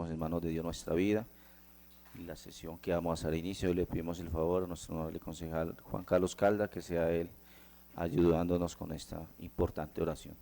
ponemos en manos de Dios nuestra vida y la sesión que vamos a dar inicio. Y le pedimos el favor a nuestro honorable concejal Juan Carlos Calda, que sea él ayudándonos con esta importante oración.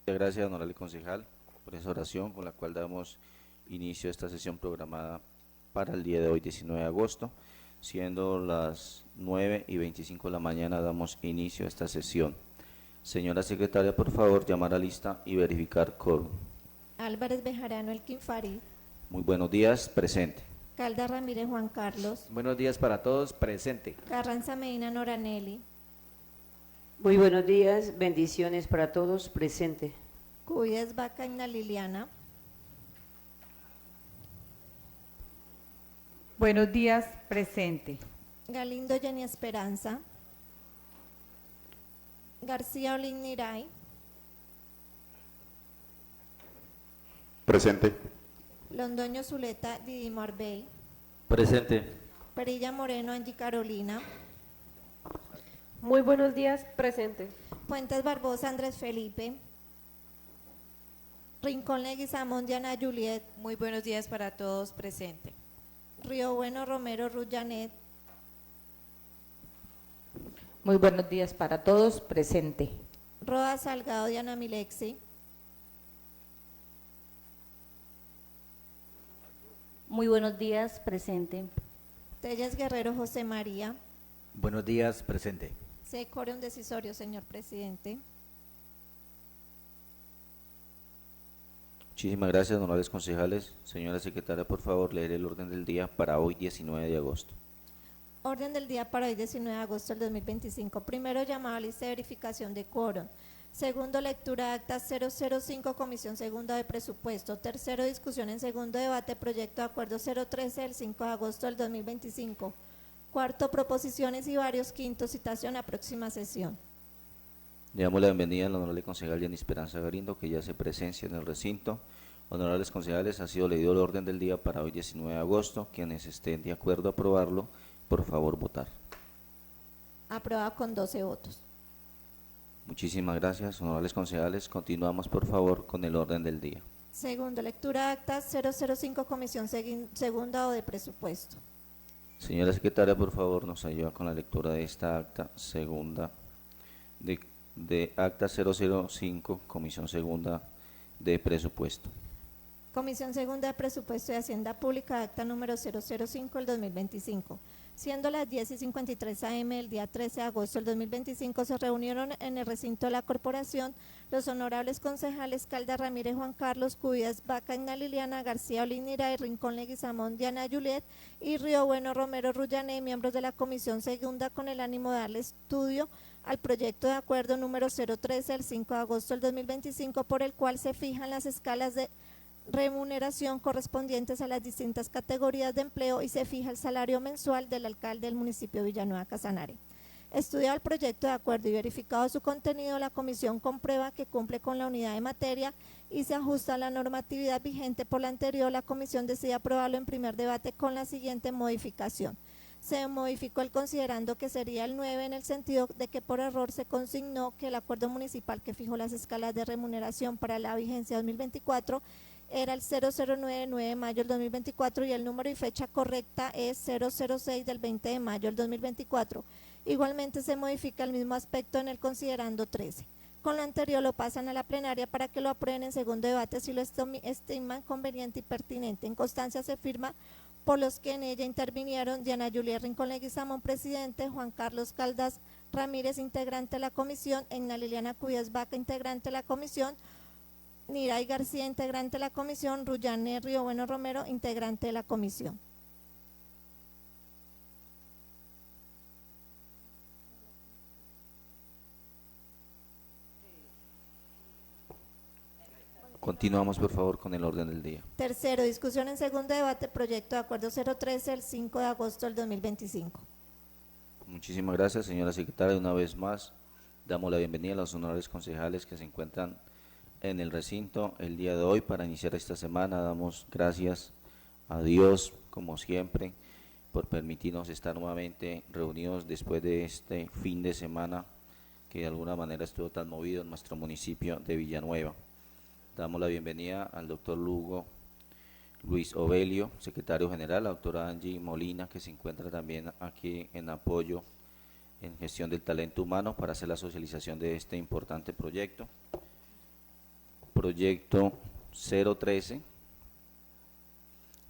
Muchas gracias, honorable concejal, por esa oración con la cual damos inicio a esta sesión programada para el día de hoy, 19 de agosto, siendo las 9:25 de la mañana, damos inicio a esta sesión. Señora secretaria, por favor, llamar a lista y verificar quórum. Álvarez Bejarano Elkin Farid, Muy buenos días, presente. Calda Ramírez Juan Carlos, Buenos días para todos, presente. Carranza Medina Noranelli, Muy buenos días, bendiciones para todos, presente. Cuyes Vaca Igna Liliana, Buenos días, presente. Galindo Jenny Esperanza, García Olin Niray, Presente. Londoño Zuleta Didimo Arbey, Presente. Perilla Moreno Angie Carolina, Muy buenos días, presente. Fuentes Barbosa Andrés Felipe, Rincón Leguizamón Diana Juliet, Muy buenos días para todos, presente. Río Bueno Romero Ruyanet, Muy buenos días para todos, presente. Roa Salgado Diana Milexi, Muy buenos días, presente. Telles Guerrero José María. Buenos días, presente. Se corre un decisorio, señor presidente. Muchísimas gracias, honorables concejales. Señora secretaria, por favor, leer el orden del día para hoy, 19 de agosto. Orden del día para hoy, 19 de agosto del 2025. Primero, llamado a lista de verificación de quórum. Segundo, lectura de acta 005, Comisión Segunda de Presupuesto. Tercero, discusión en segundo debate, proyecto de acuerdo 013 del 5 de agosto del 2025. Cuarto, proposiciones y varios. Quinto, citación a próxima sesión. Le damos la bienvenida al honorable concejal Jenny Esperanza Galindo, que ya se presencia en el recinto. Honorables concejales, ha sido leído el orden del día para hoy, 19 de agosto. Quienes estén de acuerdo a aprobarlo, por favor, votar. Aprobado con 12 votos. Muchísimas gracias, honorables concejales. Continuamos, por favor, con el orden del día. Segundo, lectura de acta 005, Comisión Segunda o de Presupuesto. Señora secretaria, por favor, nos ayuda con la lectura de esta acta segunda, de acta 005, Comisión Segunda de Presupuesto. Comisión Segunda de Presupuesto y Hacienda Pública, acta número 005 del 2025. Siendo las 10:53 am del día 13 de agosto del 2025, se reunieron en el recinto de la corporación los honorables concejales Calda Ramírez Juan Carlos, Cuyas Vaca Igna Liliana, García Olinira y Rincón Leguizamón Diana Juliet y Río Bueno Romero Ruyané, miembros de la Comisión Segunda, con el ánimo de darle estudio al proyecto de acuerdo número 013 del 5 de agosto del 2025, por el cual se fijan las escalas de remuneración correspondientes a las distintas categorías de empleo y se fija el salario mensual del alcalde del municipio de Villanueva Casanare. Estudiado el proyecto de acuerdo y verificado su contenido, la comisión comprueba que cumple con la unidad de materia y se ajusta a la normatividad vigente. Por la anterior, la comisión decide aprobarlo en primer debate con la siguiente modificación. Se modificó el considerando que sería el 9 en el sentido de que por error se consignó que el acuerdo municipal que fijó las escalas de remuneración para la vigencia 2024 era el 0099 de mayo del 2024 y el número y fecha correcta es 006 del 20 de mayo del 2024. Igualmente se modifica el mismo aspecto en el considerando 13. Con lo anterior lo pasan a la plenaria para que lo aprueben en segundo debate si lo estiman conveniente y pertinente. En constancia se firma por los que en ella intervinieron Diana Julia Rincón Leguizamón, presidente, Juan Carlos Caldas Ramírez, integrante de la comisión, Egna Liliana Cuyes Vaca, integrante de la comisión, Niray García, integrante de la comisión, Ruyané Río Bueno Romero, integrante de la comisión. Continuamos, por favor, con el orden del día. Tercero, discusión en segundo debate, proyecto de acuerdo 013 el 5 de agosto del 2025. Muchísimas gracias, señora secretaria. Una vez más, damos la bienvenida a los honorables concejales que se encuentran en el recinto el día de hoy para iniciar esta semana. Damos gracias a Dios, como siempre, por permitirnos estar nuevamente reunidos después de este fin de semana que de alguna manera estuvo tan movido en nuestro municipio de Villanueva. Damos la bienvenida al doctor Luis Ovelio, secretario general, la doctora Angie Molina, que se encuentra también aquí en apoyo en gestión del talento humano para hacer la socialización de este importante proyecto. Proyecto 013,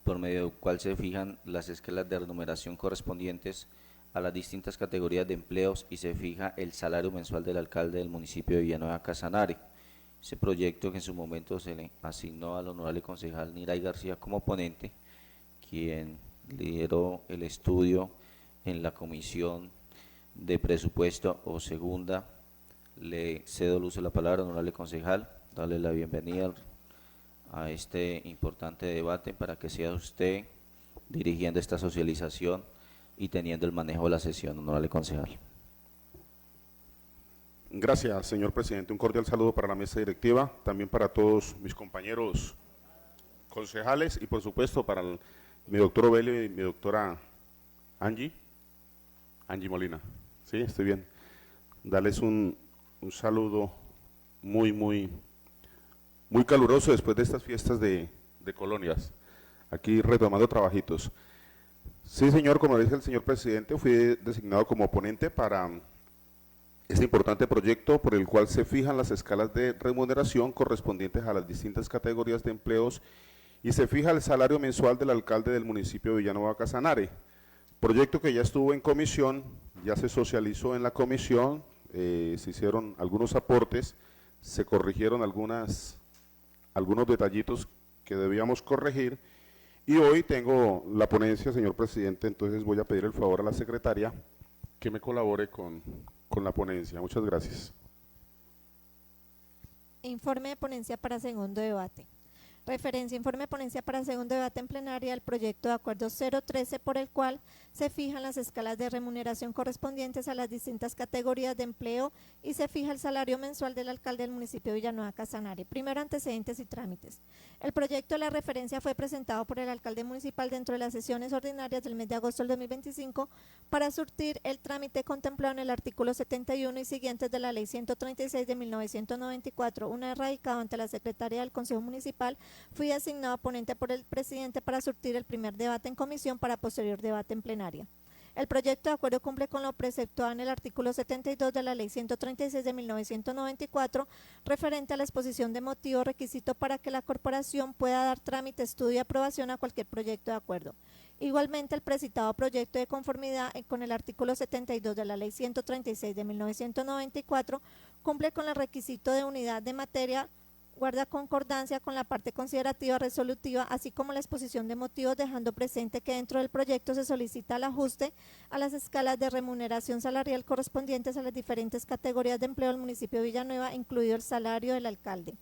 por medio del cual se fijan las escalas de remuneración correspondientes a las distintas categorías de empleos y se fija el salario mensual del alcalde del municipio de Villanueva Casanare. Ese proyecto que en su momento se le asignó al honorable concejal Niray García como ponente, quien lideró el estudio en la comisión de presupuesto o segunda. Le cedo el uso de la palabra, honorable concejal, darle la bienvenida a este importante debate para que sea usted dirigiendo esta socialización y teniendo el manejo de la sesión, honorable concejal. Gracias, señor presidente. Un cordial saludo para la mesa directiva, también para todos mis compañeros concejales y por supuesto para mi doctor Ovelio y mi doctora Angie Molina. Sí, estoy bien. Darles un saludo muy caluroso después de estas fiestas de colonias, aquí retomando trabajitos. Sí, señor, como dice el señor presidente, fui designado como ponente para este importante proyecto por el cual se fijan las escalas de remuneración correspondientes a las distintas categorías de empleos y se fija el salario mensual del alcalde del municipio de Villanueva Casanare. Proyecto que ya estuvo en comisión, ya se socializó en la comisión, se hicieron algunos aportes, se corrigieron algunos detallitos que debíamos corregir y hoy tengo la ponencia, señor presidente, entonces voy a pedir el favor a la secretaria que me colabore con la ponencia. Muchas gracias. Informe de ponencia para segundo debate. Referencia, informe de ponencia para segundo debate en plenaria del proyecto de acuerdo 013 por el cual se fijan las escalas de remuneración correspondientes a las distintas categorías de empleo y se fija el salario mensual del alcalde del municipio de Villanueva Casanare. Primero, antecedentes y trámites. El proyecto de la referencia fue presentado por el alcalde municipal dentro de las sesiones ordinarias del mes de agosto del 2025 para surtir el trámite contemplado en el artículo 71 y siguientes de la ley 136 de 1994. Una vez radicado ante la secretaria del Consejo Municipal, fui asignado ponente por el presidente para surtir el primer debate en comisión para posterior debate en plenaria. El proyecto de acuerdo cumple con lo preceptuado en el artículo 72 de la ley 136 de 1994 referente a la exposición de motivos, requisito para que la corporación pueda dar trámite, estudio y aprobación a cualquier proyecto de acuerdo. Igualmente, el precitado proyecto de conformidad con el artículo 72 de la ley 136 de 1994 cumple con el requisito de unidad de materia, guarda concordancia con la parte considerativa resolutiva, así como la exposición de motivos, dejando presente que dentro del proyecto se solicita el ajuste a las escalas de remuneración salarial correspondientes a las diferentes categorías de empleo del municipio de Villanueva, incluido el salario del alcalde.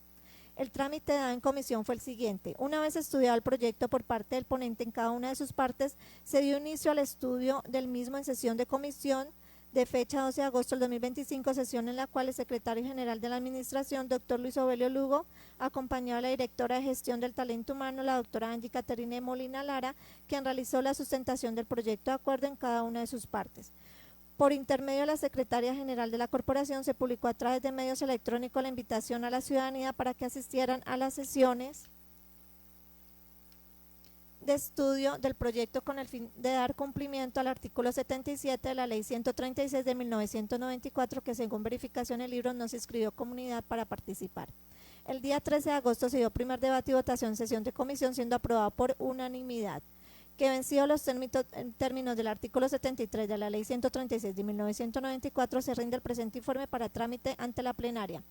El trámite dado en comisión fue el siguiente. Una vez estudiado el proyecto por parte del ponente en cada una de sus partes, se dio inicio al estudio del mismo en sesión de comisión de fecha 12 de agosto del 2025, sesión en la cual el secretario general de la Administración, doctor Luis Ovelio Lugo, acompañado a la directora de gestión del talento humano, la doctora Angie Caterine Molina Lara, quien realizó la sustentación del proyecto de acuerdo en cada una de sus partes. Por intermedio de la secretaria general de la corporación, se publicó a través de medios electrónicos la invitación a la ciudadanía para que asistieran a las sesiones de estudio del proyecto con el fin de dar cumplimiento al artículo 77 de la Ley 136 de 1994, que según verificación en libros no se inscribió comunidad para participar. El día 13 de agosto se dio primer debate y votación en sesión de comisión, siendo aprobado por unanimidad. Que vencido los términos del artículo 73 de la Ley 136 de 1994, se rinde el presente informe para trámite ante la plenaria.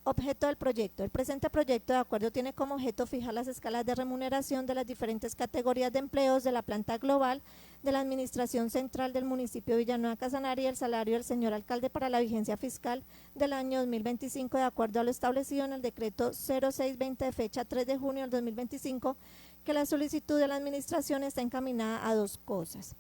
Objeto del proyecto. El presente proyecto de acuerdo tiene como objeto fijar las escalas de remuneración de las diferentes categorías de empleos de la planta global de la Administración Central del municipio de Villanueva Casanare y el salario del señor alcalde para la vigencia fiscal del año 2025 de acuerdo a lo establecido en el decreto 0620 de fecha 3 de junio del 2025, que la solicitud de la Administración está encaminada a dos cosas.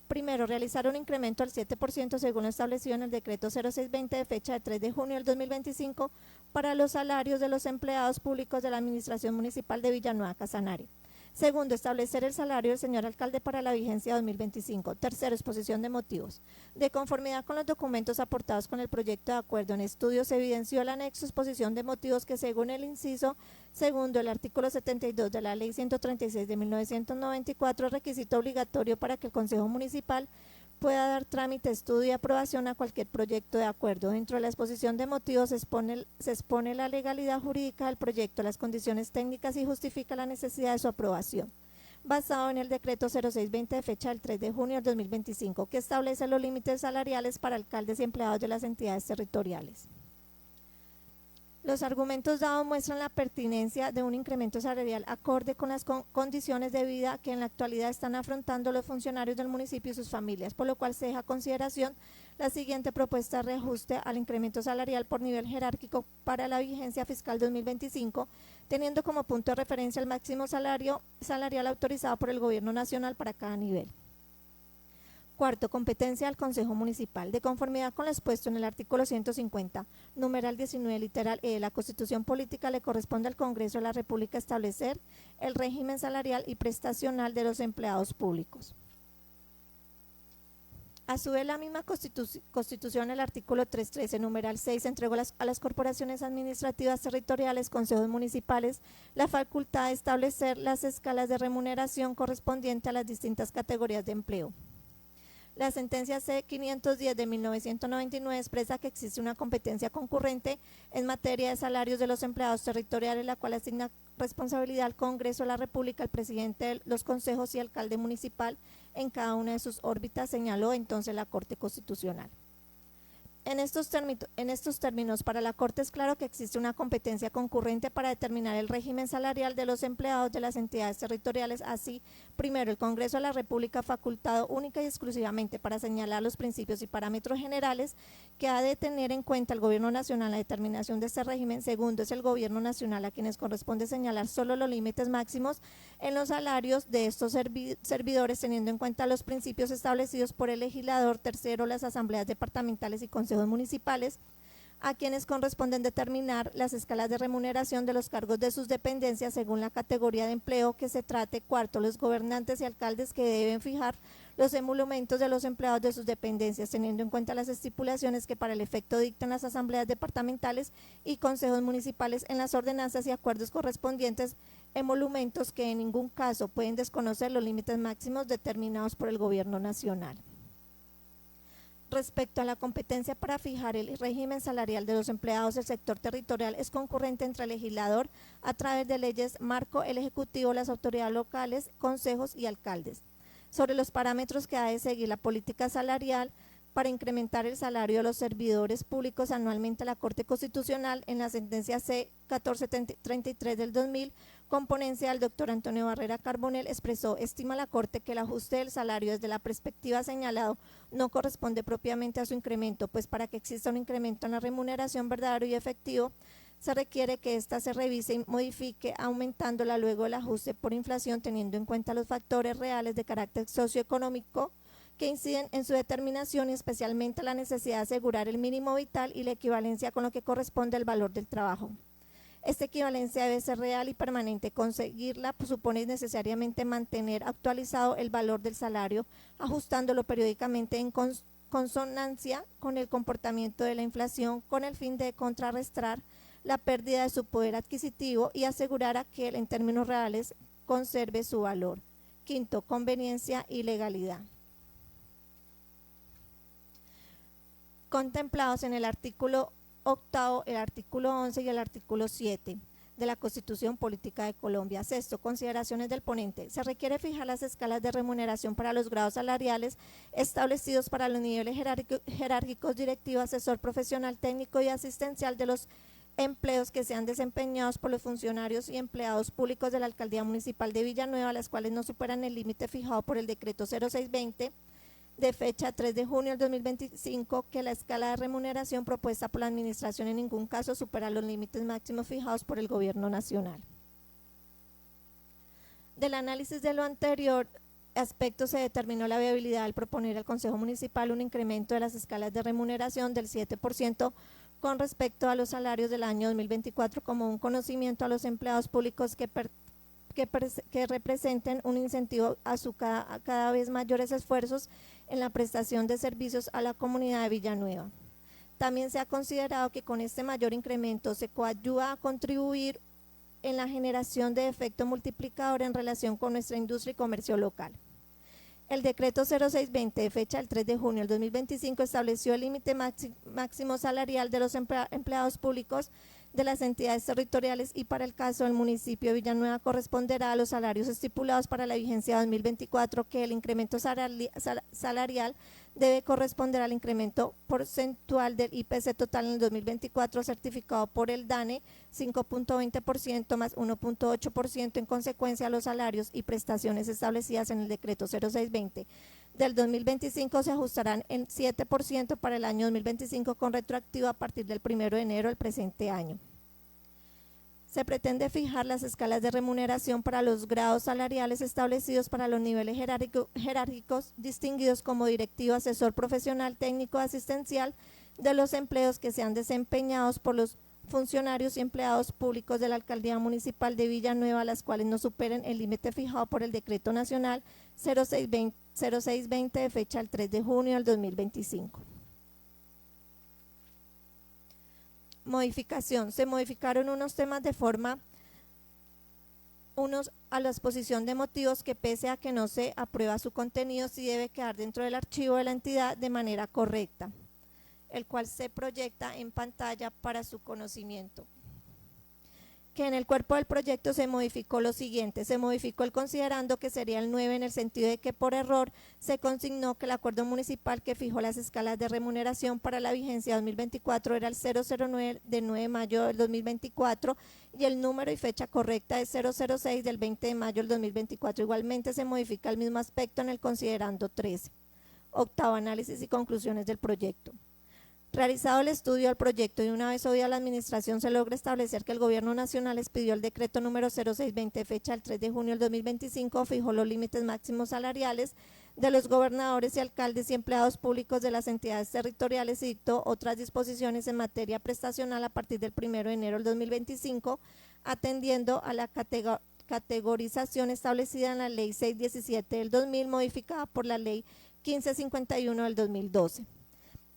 Primero, realizar un incremento al 7% según lo establecido en el decreto 0620 de fecha de 3 de junio del 2025 para los salarios de los empleados públicos de la Administración Municipal de Villanueva Casanare. Segundo, establecer el salario del señor alcalde para la vigencia 2025. Tercero, exposición de motivos. De conformidad con los documentos aportados con el proyecto de acuerdo en estudio, se evidenció el anexo exposición de motivos que según el inciso segundo del artículo 72 de la Ley 136 de 1994 es requisito obligatorio para que el Consejo Municipal pueda dar trámite, estudio y aprobación a cualquier proyecto de acuerdo. Dentro de la exposición de motivos se expone la legalidad jurídica del proyecto, las condiciones técnicas y justifica la necesidad de su aprobación. Basado en el decreto 0620 de fecha del 3 de junio del 2025, que establece los límites salariales para alcaldes y empleados de las entidades territoriales. Los argumentos dados muestran la pertinencia de un incremento salarial acorde con las condiciones de vida que en la actualidad están afrontando los funcionarios del municipio y sus familias, por lo cual se deja a consideración la siguiente propuesta de reajuste al incremento salarial por nivel jerárquico para la vigencia fiscal 2025, teniendo como punto de referencia el máximo salarial autorizado por el Gobierno Nacional para cada nivel. Cuarto, competencia del Consejo Municipal. De conformidad con lo expuesto en el artículo 150, numeral 19, literal E de la Constitución Política, le corresponde al Congreso de la República establecer el régimen salarial y prestacional de los empleados públicos. A su vez, la misma Constitución, el artículo 313, numeral 6, entregó a las corporaciones administrativas territoriales, consejos municipales, la facultad de establecer las escalas de remuneración correspondientes a las distintas categorías de empleo. La sentencia C-510 de 1999 expresa que existe una competencia concurrente en materia de salarios de los empleados territoriales, la cual asigna responsabilidad al Congreso de la República, al presidente de los consejos y alcalde municipal en cada una de sus órbitas, señaló entonces la Corte Constitucional. En estos términos, para la Corte es claro que existe una competencia concurrente para determinar el régimen salarial de los empleados de las entidades territoriales. Así, primero, el Congreso de la República facultado única y exclusivamente para señalar los principios y parámetros generales que ha de tener en cuenta el Gobierno Nacional en la determinación de este régimen. Segundo, es el Gobierno Nacional a quienes corresponde señalar solo los límites máximos en los salarios de estos servidores, teniendo en cuenta los principios establecidos por el legislador. Tercero, las asambleas departamentales y consejos municipales, a quienes corresponden determinar las escalas de remuneración de los cargos de sus dependencias según la categoría de empleo que se trate. Cuarto, los gobernantes y alcaldes que deben fijar los emolumentos de los empleados de sus dependencias, teniendo en cuenta las estipulaciones que para el efecto dictan las asambleas departamentales y consejos municipales en las ordenanzas y acuerdos correspondientes, emolumentos que en ningún caso pueden desconocer los límites máximos determinados por el Gobierno Nacional. Respecto a la competencia para fijar el régimen salarial de los empleados del sector territorial, es concurrente entre el legislador a través de leyes marco, el Ejecutivo, las autoridades locales, consejos y alcaldes. Sobre los parámetros que ha de seguir la política salarial para incrementar el salario de los servidores públicos anualmente, la Corte Constitucional, en la sentencia C-1433 del 2000, con ponencia del doctor Antonio Barrera Carbonell, expresó: estima la Corte que el ajuste del salario desde la perspectiva señalado no corresponde propiamente a su incremento, pues para que exista un incremento en la remuneración verdadero y efectivo, se requiere que ésta se revise y modifique, aumentándola luego el ajuste por inflación, teniendo en cuenta los factores reales de carácter socioeconómico que inciden en su determinación y especialmente la necesidad de asegurar el mínimo vital y la equivalencia con lo que corresponde al valor del trabajo. Esta equivalencia debe ser real y permanente. Conseguirla supone necesariamente mantener actualizado el valor del salario, ajustándolo periódicamente en consonancia con el comportamiento de la inflación, con el fin de contrarrestar la pérdida de su poder adquisitivo y asegurar a que en términos reales conserve su valor. Quinto, conveniencia y legalidad. Contemplados en el artículo 8, el artículo 11 y el artículo 7 de la Constitución Política de Colombia. Sexto, consideraciones del ponente. Se requiere fijar las escalas de remuneración para los grados salariales establecidos para los niveles jerárquicos, directivo, asesor profesional, técnico y asistencial de los empleos que sean desempeñados por los funcionarios y empleados públicos de la Alcaldía Municipal de Villanueva, las cuales no superan el límite fijado por el decreto 0620 de fecha 3 de junio del 2025, que la escala de remuneración propuesta por la Administración en ningún caso supera los límites máximos fijados por el Gobierno Nacional. Del análisis de lo anterior aspecto se determinó la viabilidad al proponer al Consejo Municipal un incremento de las escalas de remuneración del 7% con respecto a los salarios del año 2024 como un conocimiento a los empleados públicos que representen un incentivo a su cada vez mayores esfuerzos en la prestación de servicios a la comunidad de Villanueva. También se ha considerado que con este mayor incremento se coadyuva a contribuir en la generación de efecto multiplicador en relación con nuestra industria y comercio local. El decreto 0620 de fecha del 3 de junio del 2025 estableció el límite máximo salarial de los empleados públicos de las entidades territoriales y para el caso del municipio de Villanueva corresponderá a los salarios estipulados para la vigencia 2024, que el incremento salarial debe corresponder al incremento porcentual del IPC total en el 2024 certificado por el DANE 5.20% más 1.8%. En consecuencia, los salarios y prestaciones establecidas en el decreto 0620 del 2025 se ajustarán en 7% para el año 2025 con retroactivo a partir del 1 de enero del presente año. Se pretende fijar las escalas de remuneración para los grados salariales establecidos para los niveles jerárquicos distinguidos como directivo, asesor profesional, técnico, asistencial de los empleos que sean desempeñados por los funcionarios y empleados públicos de la Alcaldía Municipal de Villanueva, las cuales no superen el límite fijado por el Decreto Nacional 0620 de fecha el 3 de junio del 2025. Modificación. Se modificaron unos temas de forma, unos a la exposición de motivos que pese a que no se aprueba su contenido, sí debe quedar dentro del archivo de la entidad de manera correcta, el cual se proyecta en pantalla para su conocimiento. Que en el cuerpo del proyecto se modificó lo siguiente: se modificó el considerando, que sería el 9, en el sentido de que por error se consignó que el acuerdo municipal que fijó las escalas de remuneración para la vigencia 2024 era el 009 de 9 de mayo del 2024 y el número y fecha correcta es 006 del 20 de mayo del 2024. Igualmente se modifica el mismo aspecto en el considerando 13. Octavo, análisis y conclusiones del proyecto. Realizado el estudio del proyecto y una vez oída la administración, se logra establecer que el Gobierno Nacional expidió el decreto número 0620 fecha el 3 de junio del 2025, fijó los límites máximos salariales de los gobernadores y alcaldes y empleados públicos de las entidades territoriales y dictó otras disposiciones en materia prestacional a partir del 1 de enero del 2025, atendiendo a la categorización establecida en la Ley 617 del 2000, modificada por la Ley 1551 del 2012.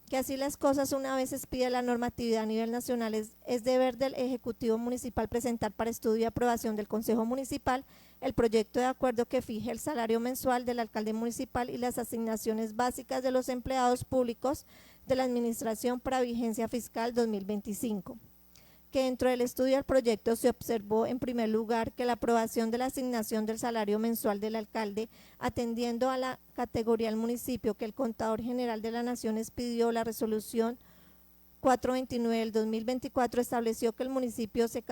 Que así las cosas, una vez expide la normatividad a nivel nacional, es deber del Ejecutivo Municipal presentar para estudio y aprobación del Consejo Municipal el proyecto de acuerdo que fije el salario mensual del alcalde municipal y las asignaciones básicas de los empleados públicos de la Administración para vigencia fiscal 2025. Que dentro del estudio del proyecto se observó en primer lugar que la aprobación de la asignación del salario mensual del alcalde, atendiendo a la categoría del municipio que el Contador General de la Nación expidió, la resolución 429 del 2024 estableció que el municipio se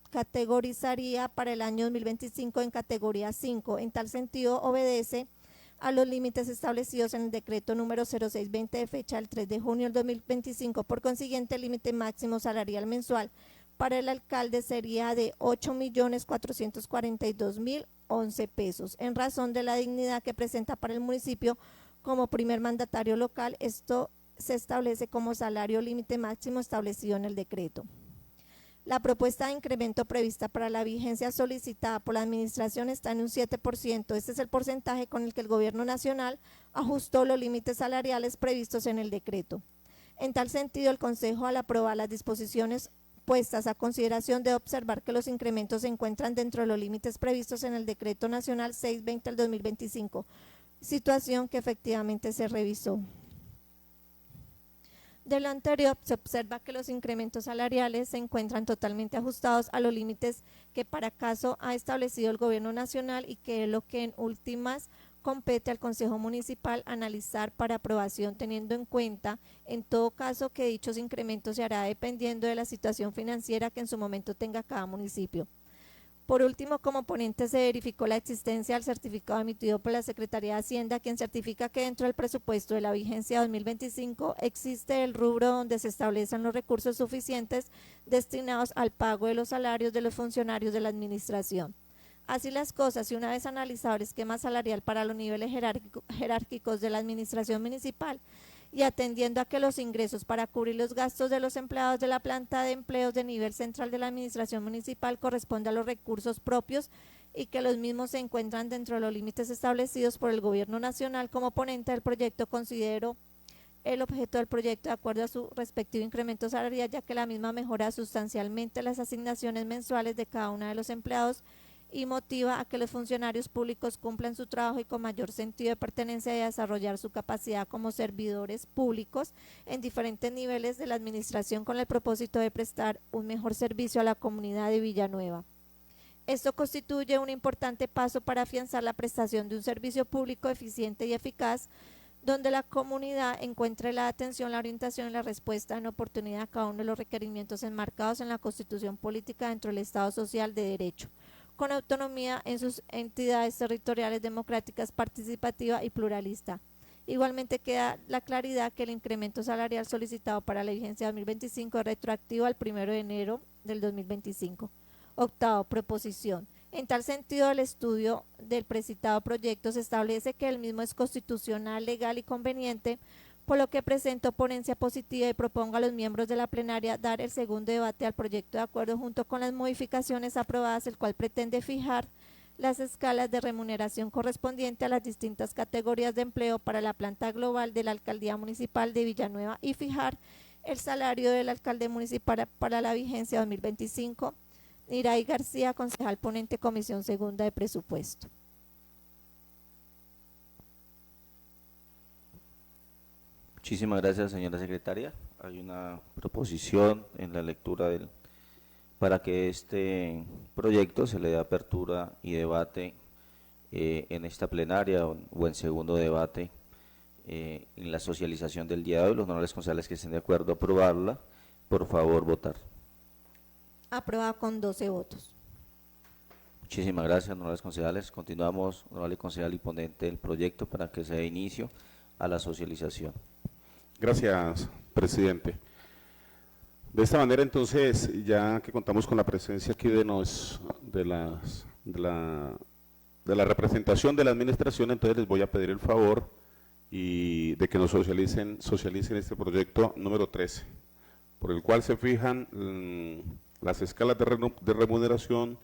categorizaría para el año 2025 en categoría 5. En tal sentido, obedece a los límites establecidos en el decreto número 0620 de fecha el 3 de junio del 2025. Por consiguiente, el límite máximo salarial mensual para el alcalde sería de 8.442.011 pesos. En razón de la dignidad que presenta para el municipio como primer mandatario local, esto se establece como salario límite máximo establecido en el decreto. La propuesta de incremento prevista para la vigencia solicitada por la administración está en un 7%. Este es el porcentaje con el que el Gobierno Nacional ajustó los límites salariales previstos en el decreto. En tal sentido, el Consejo, al aprobar las disposiciones puestas a consideración, de observar que los incrementos se encuentran dentro de los límites previstos en el Decreto Nacional 620 del 2025, situación que efectivamente se revisó. De lo anterior, se observa que los incrementos salariales se encuentran totalmente ajustados a los límites que para caso ha establecido el Gobierno Nacional y que es lo que en últimas compete al Consejo Municipal analizar para aprobación, teniendo en cuenta en todo caso que dichos incrementos se hará dependiendo de la situación financiera que en su momento tenga cada municipio. Por último, como ponente, se verificó la existencia del certificado emitido por la Secretaría de Hacienda, quien certifica que dentro del presupuesto de la vigencia 2025 existe el rubro donde se establecen los recursos suficientes destinados al pago de los salarios de los funcionarios de la administración. Así las cosas, y una vez analizado el esquema salarial para los niveles jerárquicos de la administración municipal, y atendiendo a que los ingresos para cubrir los gastos de los empleados de la planta de empleos de nivel central de la administración municipal corresponde a los recursos propios y que los mismos se encuentran dentro de los límites establecidos por el Gobierno Nacional, como ponente del proyecto considero el objeto del proyecto de acuerdo a su respectivo incremento salarial, ya que la misma mejora sustancialmente las asignaciones mensuales de cada uno de los empleados y motiva a que los funcionarios públicos cumplan su trabajo y con mayor sentido de pertenencia y a desarrollar su capacidad como servidores públicos en diferentes niveles de la administración con el propósito de prestar un mejor servicio a la comunidad de Villanueva. Esto constituye un importante paso para afianzar la prestación de un servicio público eficiente y eficaz, donde la comunidad encuentre la atención, la orientación y la respuesta en oportunidad a cada uno de los requerimientos enmarcados en la Constitución Política dentro del Estado Social de Derecho, con autonomía en sus entidades territoriales democráticas, participativa y pluralista. Igualmente queda la claridad que el incremento salarial solicitado para la vigencia 2025 es retroactivo al 1 de enero del 2025. Octavo, proposición. En tal sentido, el estudio del precitado proyecto se establece que el mismo es constitucional, legal y conveniente, por lo que presento ponencia positiva y propongo a los miembros de la plenaria dar el segundo debate al proyecto de acuerdo junto con las modificaciones aprobadas, el cual pretende fijar las escalas de remuneración correspondientes a las distintas categorías de empleo para la planta global de la Alcaldía Municipal de Villanueva y fijar el salario del alcalde municipal para la vigencia 2025. Iray García, concejal ponente, Comisión Segunda de Presupuesto. Muchísimas gracias, señora secretaria. Hay una proposición en la lectura para que este proyecto se le dé apertura y debate en esta plenaria o en segundo debate en la socialización del día de hoy. Los honorables concejales que estén de acuerdo a aprobarla, por favor, votar. Aprobada con 12 votos. Muchísimas gracias, honorables concejales. Continuamos, honorable concejal y ponente del proyecto, para que se dé inicio a la socialización. Gracias, presidente. De esta manera, entonces, ya que contamos con la presencia aquí de la representación de la administración, entonces les voy a pedir el favor y de que nos socialicen este proyecto número 13, por el cual se fijan las escalas de remuneración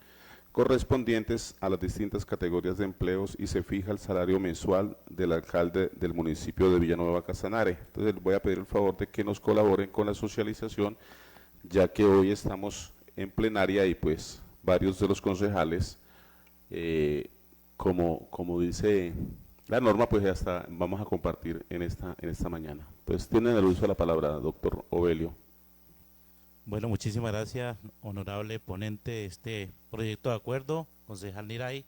correspondientes a las distintas categorías de empleos y se fija el salario mensual del alcalde del municipio de Villanueva Casanare. Entonces les voy a pedir el favor de que nos colaboren con la socialización, ya que hoy estamos en plenaria y pues varios de los concejales, como dice la norma, pues hasta vamos a compartir en esta mañana. Pues tienen el uso de la palabra, doctor Ovelio. Bueno, muchísimas gracias, honorable ponente de este proyecto de acuerdo, concejal Niray.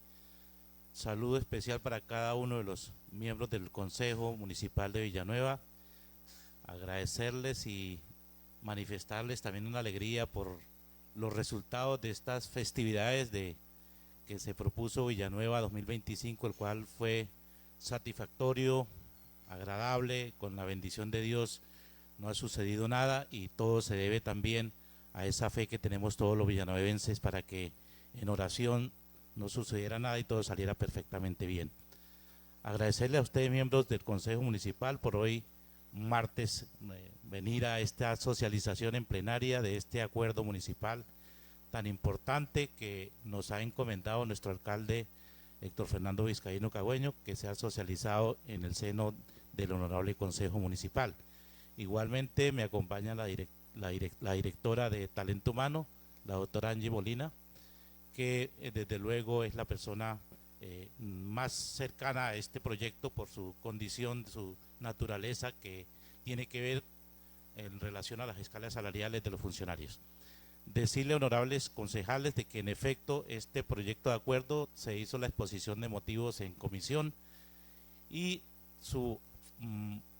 Saludo especial para cada uno de los miembros del Consejo Municipal de Villanueva. Agradecerles y manifestarles también una alegría por los resultados de estas festividades que se propuso Villanueva 2025, el cual fue satisfactorio, agradable, con la bendición de Dios. No ha sucedido nada y todo se debe también a esa fe que tenemos todos los villanuevenses para que en oración no sucediera nada y todo saliera perfectamente bien. Agradecerle a ustedes, miembros del Consejo Municipal, por hoy, martes, venir a esta socialización en plenaria de este acuerdo municipal tan importante que nos ha encomendado nuestro alcalde Héctor Fernando Vizcaíno Cagüeño, que se ha socializado en el seno del Honorable Consejo Municipal. Igualmente me acompaña la directora de Talento Humano, la doctora Angie Molina, que desde luego es la persona más cercana a este proyecto por su condición, su naturaleza, que tiene que ver en relación a las escalas salariales de los funcionarios. Decirle, honorables concejales, de que en efecto este proyecto de acuerdo se hizo la exposición de motivos en comisión y su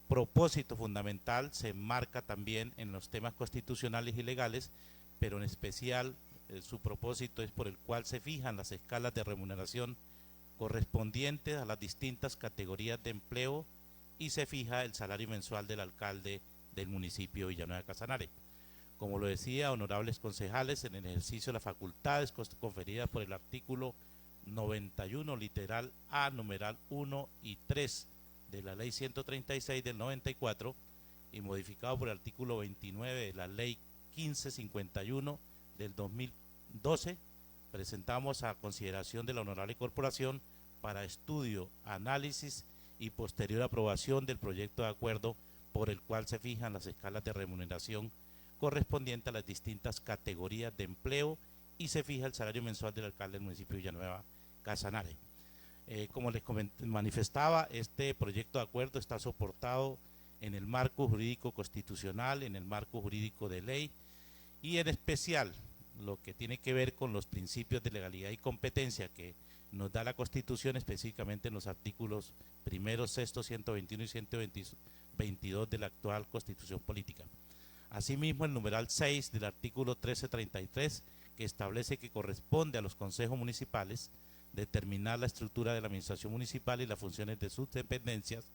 propósito fundamental se enmarca también en los temas constitucionales y legales, pero en especial su propósito es por el cual se fijan las escalas de remuneración correspondientes a las distintas categorías de empleo y se fija el salario mensual del alcalde del municipio de Villanueva de Casanare. Como lo decía, honorables concejales, en el ejercicio de las facultades conferidas por el artículo 91, literal A, numeral 1 y 3 de la Ley 136 del 94 y modificado por el artículo 29 de la Ley 1551 del 2012, presentamos a consideración de la Honorable Corporación para estudio, análisis y posterior aprobación del proyecto de acuerdo por el cual se fijan las escalas de remuneración correspondiente a las distintas categorías de empleo y se fija el salario mensual del alcalde del municipio de Villanueva Casanare. Como les manifestaba, este proyecto de acuerdo está soportado en el marco jurídico constitucional, en el marco jurídico de ley y en especial lo que tiene que ver con los principios de legalidad y competencia que nos da la Constitución, específicamente en los artículos 1, 6, 121 y 122 de la actual Constitución Política. Asimismo, el numeral 6 del artículo 1333, que establece que corresponde a los consejos municipales determinar la estructura de la administración municipal y las funciones de sus dependencias,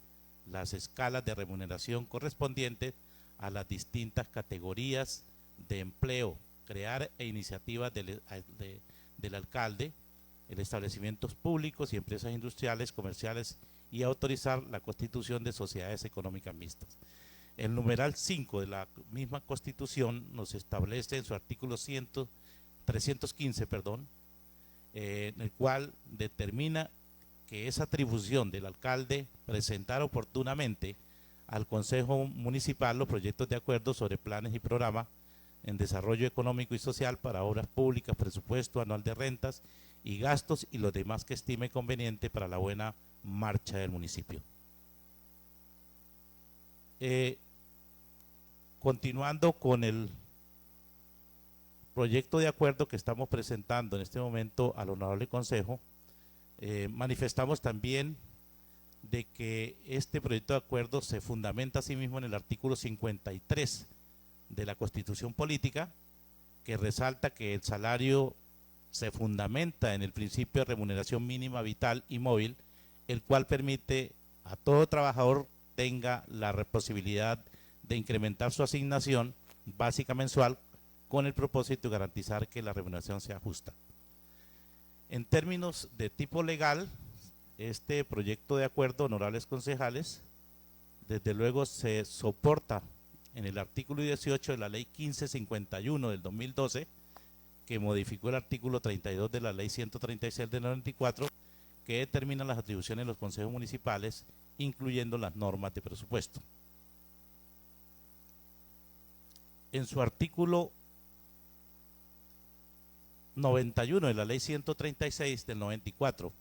las escalas de remuneración correspondientes a las distintas categorías de empleo, crear iniciativas del alcalde, en establecimientos públicos y empresas industriales, comerciales y autorizar la constitución de sociedades económicas mixtas. El numeral 5 de la misma Constitución nos establece en su artículo 315, en el cual determina que es atribución del alcalde presentar oportunamente al Consejo Municipal los proyectos de acuerdo sobre planes y programas en desarrollo económico y social para obras públicas, presupuesto anual de rentas y gastos y los demás que estime conveniente para la buena marcha del municipio. Continuando con el proyecto de acuerdo que estamos presentando en este momento al Honorable Consejo, manifestamos también de que este proyecto de acuerdo se fundamenta a sí mismo en el artículo 53 de la Constitución Política, que resalta que el salario se fundamenta en el principio de remuneración mínima vital y móvil, el cual permite a todo trabajador tenga la posibilidad de incrementar su asignación básica mensual con el propósito de garantizar que la remuneración sea justa. En términos de tipo legal, este proyecto de acuerdo, honorables concejales, desde luego se soporta en el artículo 18 de la Ley 1551 del 2012, que modificó el artículo 32 de la Ley 136 del 94, que determina las atribuciones de los consejos municipales, incluyendo las normas de presupuesto. En su artículo 91 de la Ley 136 del 94,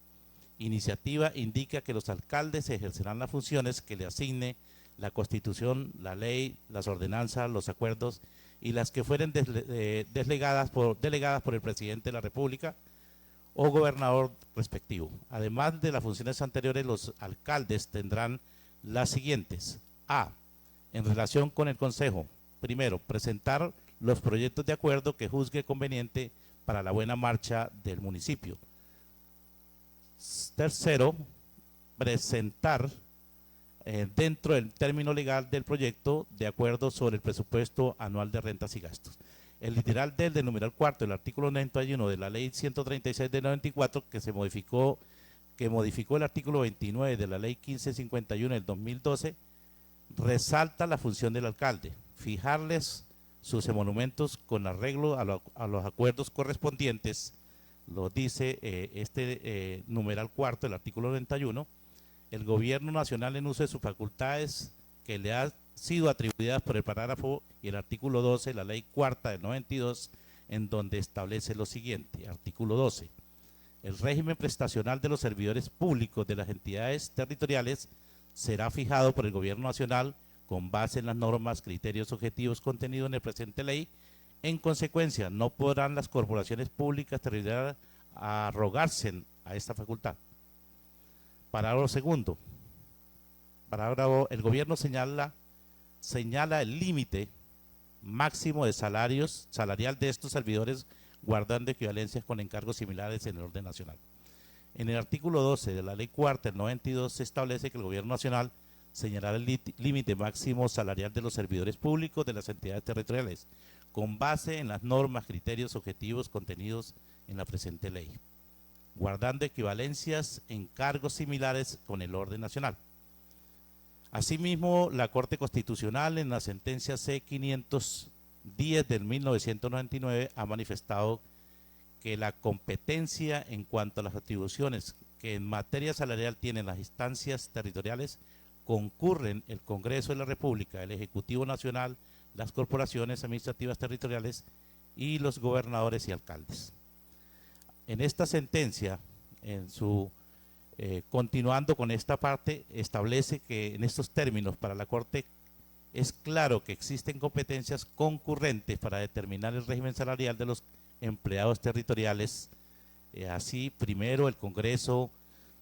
iniciativa indica que los alcaldes ejercerán las funciones que le asigne la Constitución, la ley, las ordenanzas, los acuerdos y las que fueren delegadas por el presidente de la República o gobernador respectivo. Además de las funciones anteriores, los alcaldes tendrán las siguientes. A. En relación con el Consejo, primero, presentar los proyectos de acuerdo que juzgue conveniente para la buena marcha del municipio. Tercero, presentar dentro del término legal del proyecto de acuerdo sobre el presupuesto anual de rentas y gastos. el literal del numeral cuarto del artículo 91 de la ley 136 de 94 que modificó el artículo 29 de la ley 1551 del 2012, resalta la función del alcalde, fijarles sus emolumentos con arreglo a los acuerdos correspondientes, lo dice numeral cuarto del artículo 91, el gobierno nacional en uso de sus facultades que le han sido atribuidas por el parágrafo y el artículo 12 de la ley cuarta del 92, en donde establece lo siguiente, artículo 12, el régimen prestacional de los servidores públicos de las entidades territoriales será fijado por el gobierno nacional con base en las normas, criterios objetivos contenidos en el presente ley. En consecuencia, no podrán las corporaciones públicas territoriales arrogarse a esta facultad. Parágrafo segundo. El gobierno señala el límite máximo de salarial de estos servidores, guardando equivalencias con encargos similares en el orden nacional. En el artículo 12 de la ley cuarta del 92 se establece que el gobierno nacional señalará el límite máximo salarial de los servidores públicos de las entidades territoriales, con base en las normas, criterios, objetivos contenidos en la presente ley, guardando equivalencias en cargos similares con el orden nacional. Asimismo, la Corte Constitucional en la sentencia C-510 del 1999 ha manifestado que la competencia en cuanto a las atribuciones que en materia salarial tienen las instancias territoriales concurren el Congreso de la República, el Ejecutivo Nacional, las corporaciones administrativas territoriales y los gobernadores y alcaldes. En esta sentencia, continuando con esta parte, establece que en estos términos para la Corte es claro que existen competencias concurrentes para determinar el régimen salarial de los empleados territoriales. Así, primero, el Congreso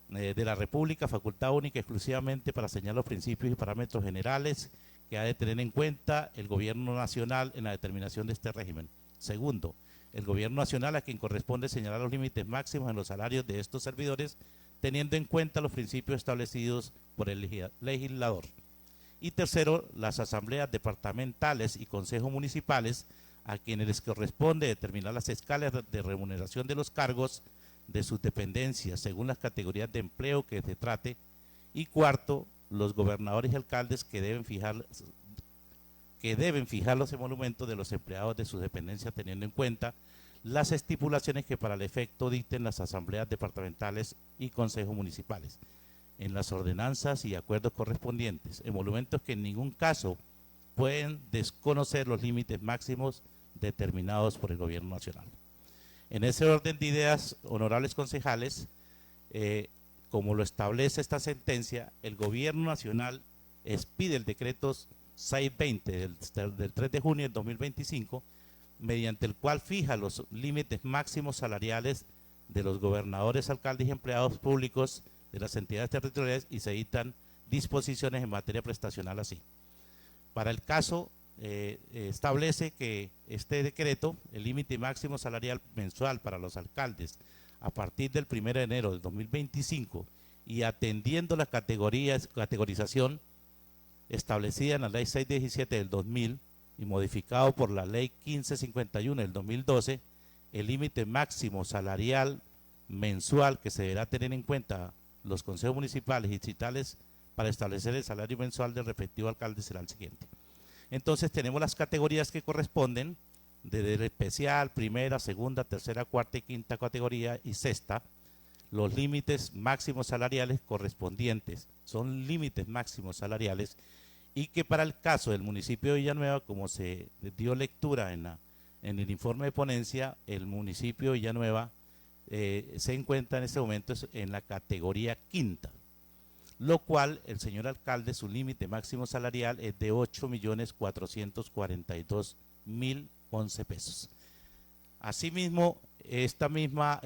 de la República, facultad única exclusivamente para señalar los principios y parámetros generales que ha de tener en cuenta el gobierno nacional en la determinación de este régimen. Segundo, el gobierno nacional a quien corresponde señalar los límites máximos en los salarios de estos servidores, teniendo en cuenta los principios establecidos por el legislador. Y tercero, las asambleas departamentales y consejos municipales a quienes les corresponde determinar las escalas de remuneración de los cargos de sus dependencias según las categorías de empleo que se trate. Y cuarto, los gobernadores y alcaldes que deben fijar los emolumentos de los empleados de sus dependencias teniendo en cuenta las estipulaciones que para el efecto dicten las asambleas departamentales y consejos municipales en las ordenanzas y acuerdos correspondientes, emolumentos que en ningún caso pueden desconocer los límites máximos determinados por el gobierno nacional. En ese orden de ideas, honorables concejales, como lo establece esta sentencia, el gobierno nacional expide el decreto 620 del 3 de junio del 2025, mediante el cual fija los límites máximos salariales de los gobernadores, alcaldes y empleados públicos de las entidades territoriales y se dictan disposiciones en materia prestacional así. Para el caso, establece que este decreto, el límite máximo salarial mensual para los alcaldes a partir del 1 de enero del 2025 y atendiendo la categorización establecida en la ley 617 del 2000 y modificado por la ley 1551 del 2012, el límite máximo salarial mensual que se deberá tener en cuenta los consejos municipales y distritales para establecer el salario mensual del respectivo alcalde será el siguiente. Entonces tenemos las categorías que corresponden desde el especial, primera, segunda, tercera, cuarta y quinta categoría y sexta. Los límites máximos salariales correspondientes son límites máximos salariales y que para el caso del municipio de Villanueva, como se dio lectura en el informe de ponencia, el municipio de Villanueva se encuentra en este momento en la categoría quinta, lo cual el señor alcalde, su límite máximo salarial es de 8.442.011 pesos. Asimismo, esta misma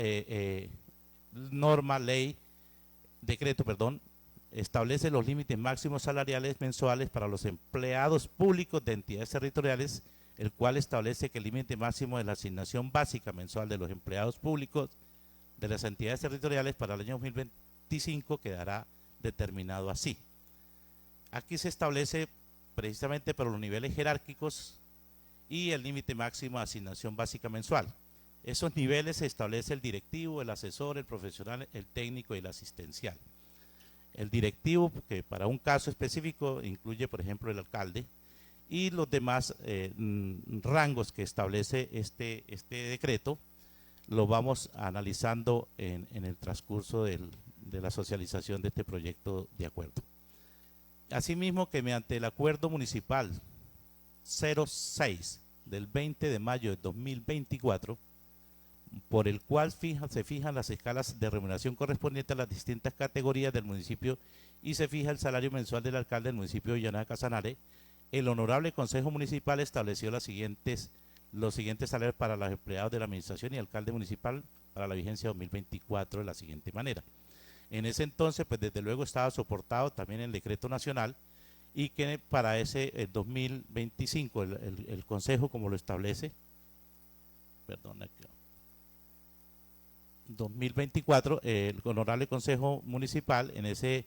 decreto, establece los límites máximos salariales mensuales para los empleados públicos de entidades territoriales, el cual establece que el límite máximo de la asignación básica mensual de los empleados públicos de las entidades territoriales para el año 2025 quedará determinado así. Aquí se establece precisamente para los niveles jerárquicos y el límite máximo de asignación básica mensual. Esos niveles se establece el directivo, el asesor, el profesional, el técnico y el asistencial. El directivo, que para un caso específico incluye, por ejemplo, el alcalde, y los demás rangos que establece este decreto, lo vamos analizando en el transcurso de la socialización de este proyecto de acuerdo. Asimismo, que mediante el acuerdo municipal 06 del 20 de mayo de 2024, por el cual se fijan las escalas de remuneración correspondientes a las distintas categorías del municipio y se fija el salario mensual del alcalde del municipio de Villanueva Casanare, el Honorable Consejo Municipal estableció los siguientes salarios para los empleados de la administración y alcalde municipal para la vigencia 2024 de la siguiente manera. En ese entonces, pues desde luego estaba soportado también el decreto nacional, y que para ese 2025 el Consejo, como lo establece, 2024, el Honorable Consejo Municipal en ese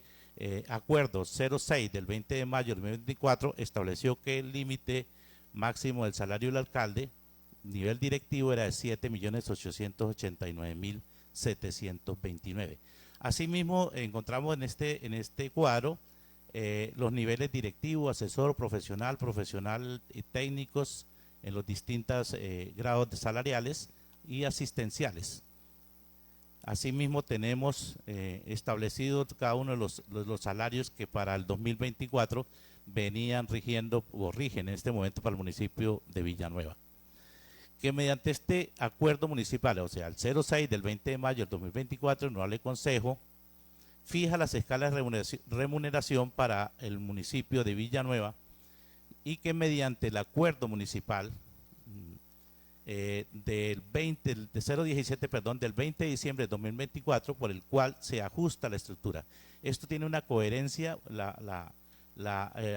acuerdo 06 del 20 de mayo del 2024 estableció que el límite máximo del salario del alcalde, nivel directivo, era de 7.889.729. Asimismo, encontramos en este cuadro los niveles directivo, asesor, profesional y técnicos en los distintos grados salariales y asistenciales. Asimismo, tenemos establecidos cada uno de los salarios que para el 2024 venían rigiendo o rigen en este momento para el municipio de Villanueva. Que mediante este acuerdo municipal, o sea, el 06 del 20 de mayo del 2024, el Honorable Consejo fija las escalas de remuneración para el municipio de Villanueva, y que mediante el acuerdo municipal del 20 de diciembre de 2024, por el cual se ajusta la estructura. Esto tiene una coherencia, la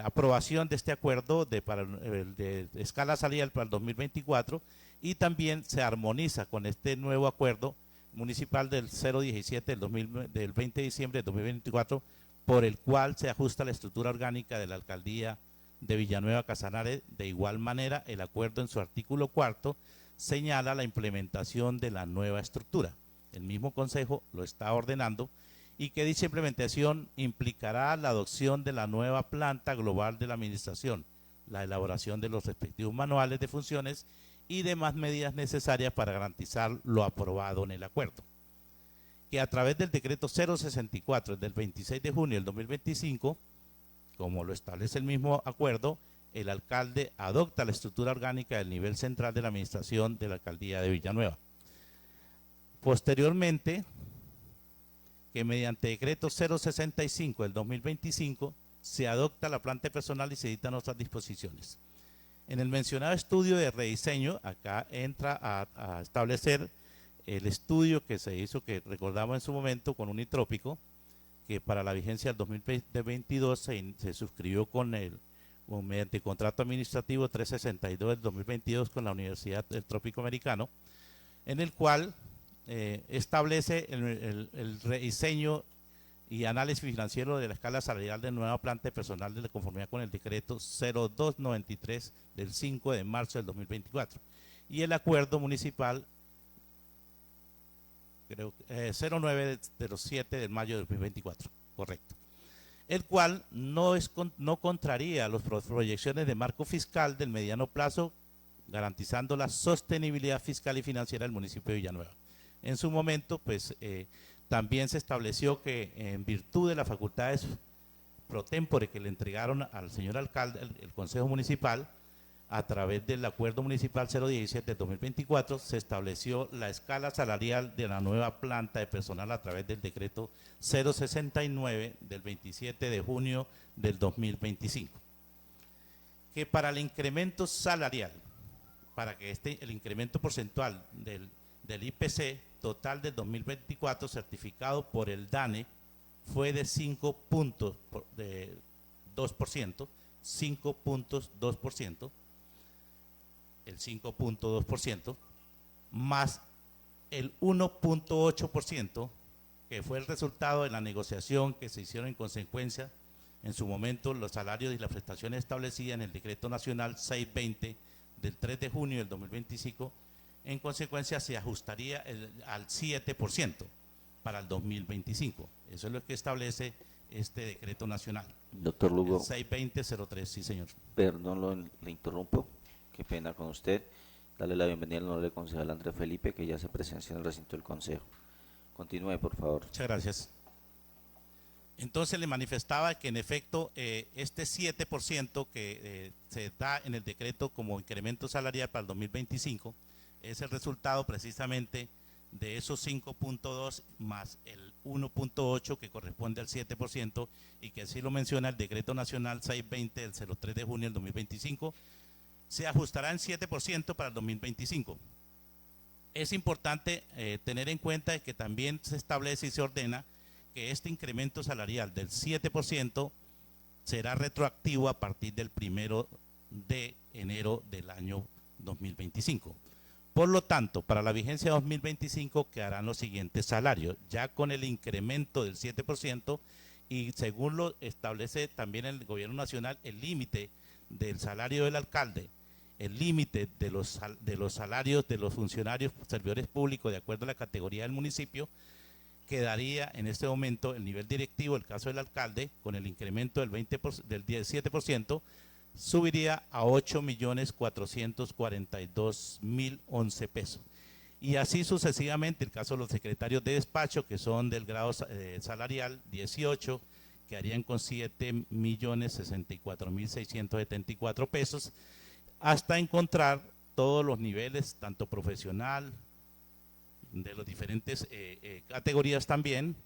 aprobación de este acuerdo de escala salarial para el 2024, y también se armoniza con este nuevo acuerdo municipal del 017 del 20 de diciembre de 2024, por el cual se ajusta la estructura orgánica de la alcaldía de Villanueva Casanare. De igual manera, el acuerdo en su artículo 4 señala la implementación de la nueva estructura. El mismo Consejo lo está ordenando, y que dicha implementación implicará la adopción de la nueva planta global de la administración, la elaboración de los respectivos manuales de funciones y demás medidas necesarias para garantizar lo aprobado en el acuerdo. Que a través del decreto 064 del 26 de junio del 2025, como lo establece el mismo acuerdo, el alcalde adopta la estructura orgánica del nivel central de la administración de la alcaldía de Villanueva. Posteriormente, que mediante decreto 065 del 2025 se adopta la planta de personal y se dictan otras disposiciones. En el mencionado estudio de rediseño, acá entra a establecer el estudio que se hizo, que recordamos en su momento con Unitrópico, que para la vigencia del 2022 se suscribió mediante contrato administrativo 362 del 2022 con la Universidad del Trópico Americano, en el cual establece el rediseño y análisis financiero de la escala salarial de nueva planta de personal de conformidad con el decreto 0293 del 5 de marzo del 2024 y el acuerdo municipal 0907 de mayo del 2024, correcto, el cual no contraría las proyecciones de marco fiscal del mediano plazo, garantizando la sostenibilidad fiscal y financiera del municipio de Villanueva. En su momento, pues, también se estableció que en virtud de las facultades pro tempore que le entregaron al señor alcalde, el Consejo Municipal, a través del Acuerdo Municipal 017 de 2024, se estableció la escala salarial de la nueva planta de personal a través del decreto 069 del 27 de junio del 2025. Que para el incremento salarial, para que el incremento porcentual del IPC total del 2024 certificado por el DANE fue de 5.2%, 5.2%, el 5.2%, más el 1.8%, que fue el resultado de la negociación que se hicieron en consecuencia en su momento los salarios y las prestaciones establecidas en el Decreto Nacional 620 del 3 de junio del 2025, en consecuencia se ajustaría al 7% para el 2025. Eso es lo que establece este decreto nacional. Doctor Lugo. 62003, sí señor. Perdón, le interrumpo. Qué pena con usted. Dale la bienvenida al honorable concejal Andrés Felipe, que ya se presencia en el recinto del Consejo. Continúe, por favor. Muchas gracias. Entonces le manifestaba que en efecto este 7% que se da en el decreto como incremento salarial para el 2025 es el resultado precisamente de esos 5.2 más el 1.8 que corresponde al 7% y que así lo menciona el decreto nacional 620 del 03 de junio del 2025, se ajustará en 7% para el 2025. Es importante tener en cuenta que también se establece y se ordena que este incremento salarial del 7% será retroactivo a partir del 1 de enero del año 2025. Por lo tanto, para la vigencia 2025 quedarán los siguientes salarios, ya con el incremento del 7% y según lo establece también el gobierno nacional, el límite del salario del alcalde, el límite de los salarios de los funcionarios servidores públicos de acuerdo a la categoría del municipio, quedaría en este momento el nivel directivo, el caso del alcalde, con el incremento del 7%, subiría a 8.442.011 pesos. Y así sucesivamente, el caso de los secretarios de despacho, que son del grado salarial 18, quedarían con 7.064.674 pesos, hasta encontrar todos los niveles, tanto profesional, de las diferentes categorías también,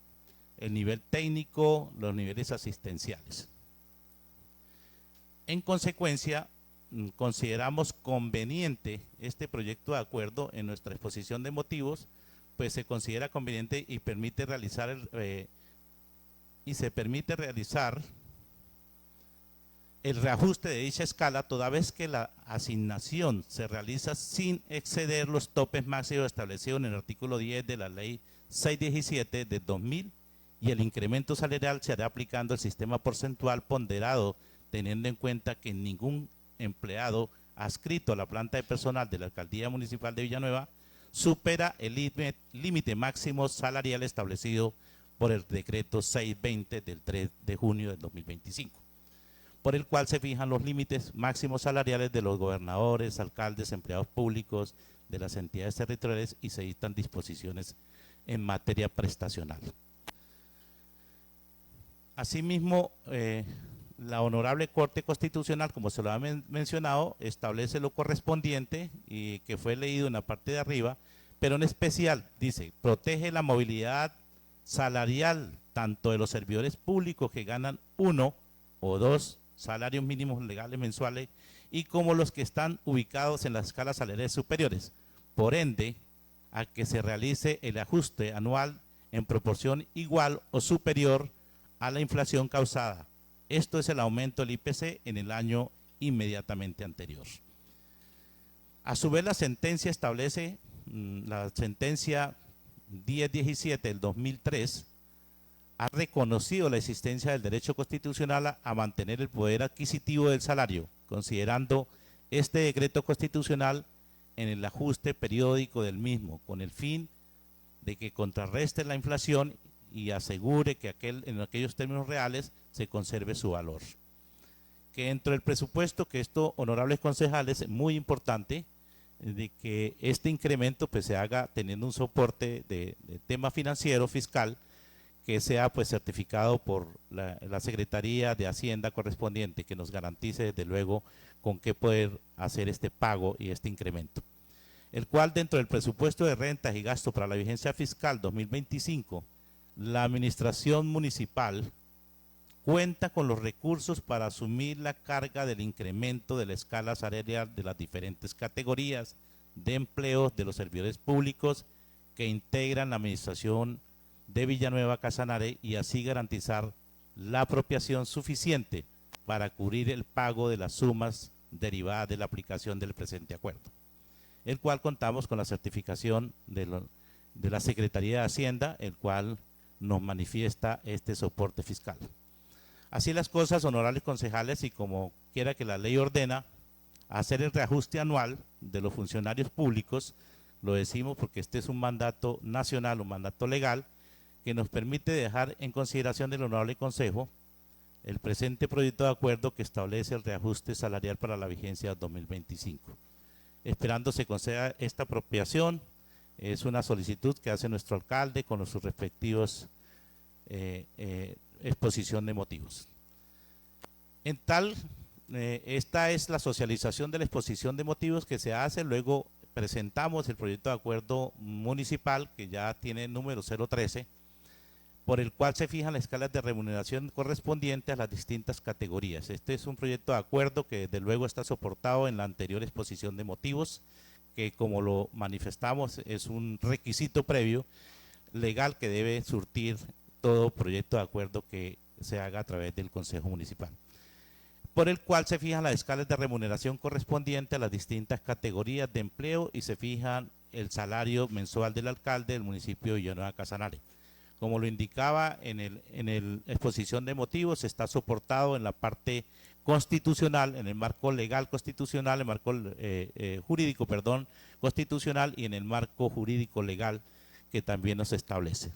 el nivel técnico, los niveles asistenciales. En consecuencia, consideramos conveniente este proyecto de acuerdo en nuestra exposición de motivos, pues se considera conveniente y permite realizar el reajuste de dicha escala toda vez que la asignación se realiza sin exceder los topes máximos establecidos en el artículo 10 de la ley 617 de 2000 y el incremento salarial se hará aplicando el sistema porcentual ponderado, teniendo en cuenta que ningún empleado adscrito a la planta de personal de la Alcaldía Municipal de Villanueva supera el límite máximo salarial establecido por el decreto 620 del 3 de junio del 2025, por el cual se fijan los límites máximos salariales de los gobernadores, alcaldes, empleados públicos de las entidades territoriales y se dictan disposiciones en materia prestacional. Asimismo, la Honorable Corte Constitucional, como se lo ha mencionado, establece lo correspondiente y que fue leído en la parte de arriba, pero en especial dice, protege la movilidad salarial tanto de los servidores públicos que ganan 1 o 2 salarios mínimos legales mensuales y como los que están ubicados en las escalas salariales superiores, por ende, a que se realice el ajuste anual en proporción igual o superior a la inflación causada. Esto es el aumento del IPC en el año inmediatamente anterior. A su vez, la sentencia establece, la sentencia 1017 del 2003, ha reconocido la existencia del derecho constitucional a mantener el poder adquisitivo del salario, considerando este decreto constitucional en el ajuste periódico del mismo, con el fin de que contrarreste la inflación y asegure que en aquellos términos reales se conserve su valor. Que dentro del presupuesto, que esto, honorables concejales, es muy importante, de que este incremento pues se haga teniendo un soporte de tema financiero, fiscal, que sea pues certificado por la Secretaría de Hacienda correspondiente, que nos garantice desde luego con qué poder hacer este pago y este incremento. El cual dentro del presupuesto de rentas y gastos para la vigencia fiscal 2025, la administración municipal cuenta con los recursos para asumir la carga del incremento de la escala salarial de las diferentes categorías de empleos de los servidores públicos que integran la administración de Villanueva Casanare y así garantizar la apropiación suficiente para cubrir el pago de las sumas derivadas de la aplicación del presente acuerdo, el cual contamos con la certificación de la Secretaría de Hacienda, el cual nos manifiesta este soporte fiscal. Así las cosas, honorables concejales, y como quiera que la ley ordena, hacer el reajuste anual de los funcionarios públicos. Lo decimos porque este es un mandato nacional, un mandato legal, que nos permite dejar en consideración del Honorable Consejo el presente proyecto de acuerdo que establece el reajuste salarial para la vigencia 2025. Esperando se conceda esta apropiación, es una solicitud que hace nuestro alcalde con sus respectivos exposición de motivos. Esta es la socialización de la exposición de motivos que se hace, luego presentamos el proyecto de acuerdo municipal que ya tiene el número 013, por el cual se fijan las escalas de remuneración correspondientes a las distintas categorías. Este es un proyecto de acuerdo que desde luego está soportado en la anterior exposición de motivos, que como lo manifestamos es un requisito previo legal que debe surtir todo proyecto de acuerdo que se haga a través del Consejo Municipal, por el cual se fijan las escalas de remuneración correspondientes a las distintas categorías de empleo y se fijan el salario mensual del alcalde del municipio de Villanueva Casanare. Como lo indicaba en el exposición de motivos, está soportado en la parte constitucional, en el marco legal constitucional, el marco jurídico, perdón, constitucional y en el marco jurídico legal que también nos establece.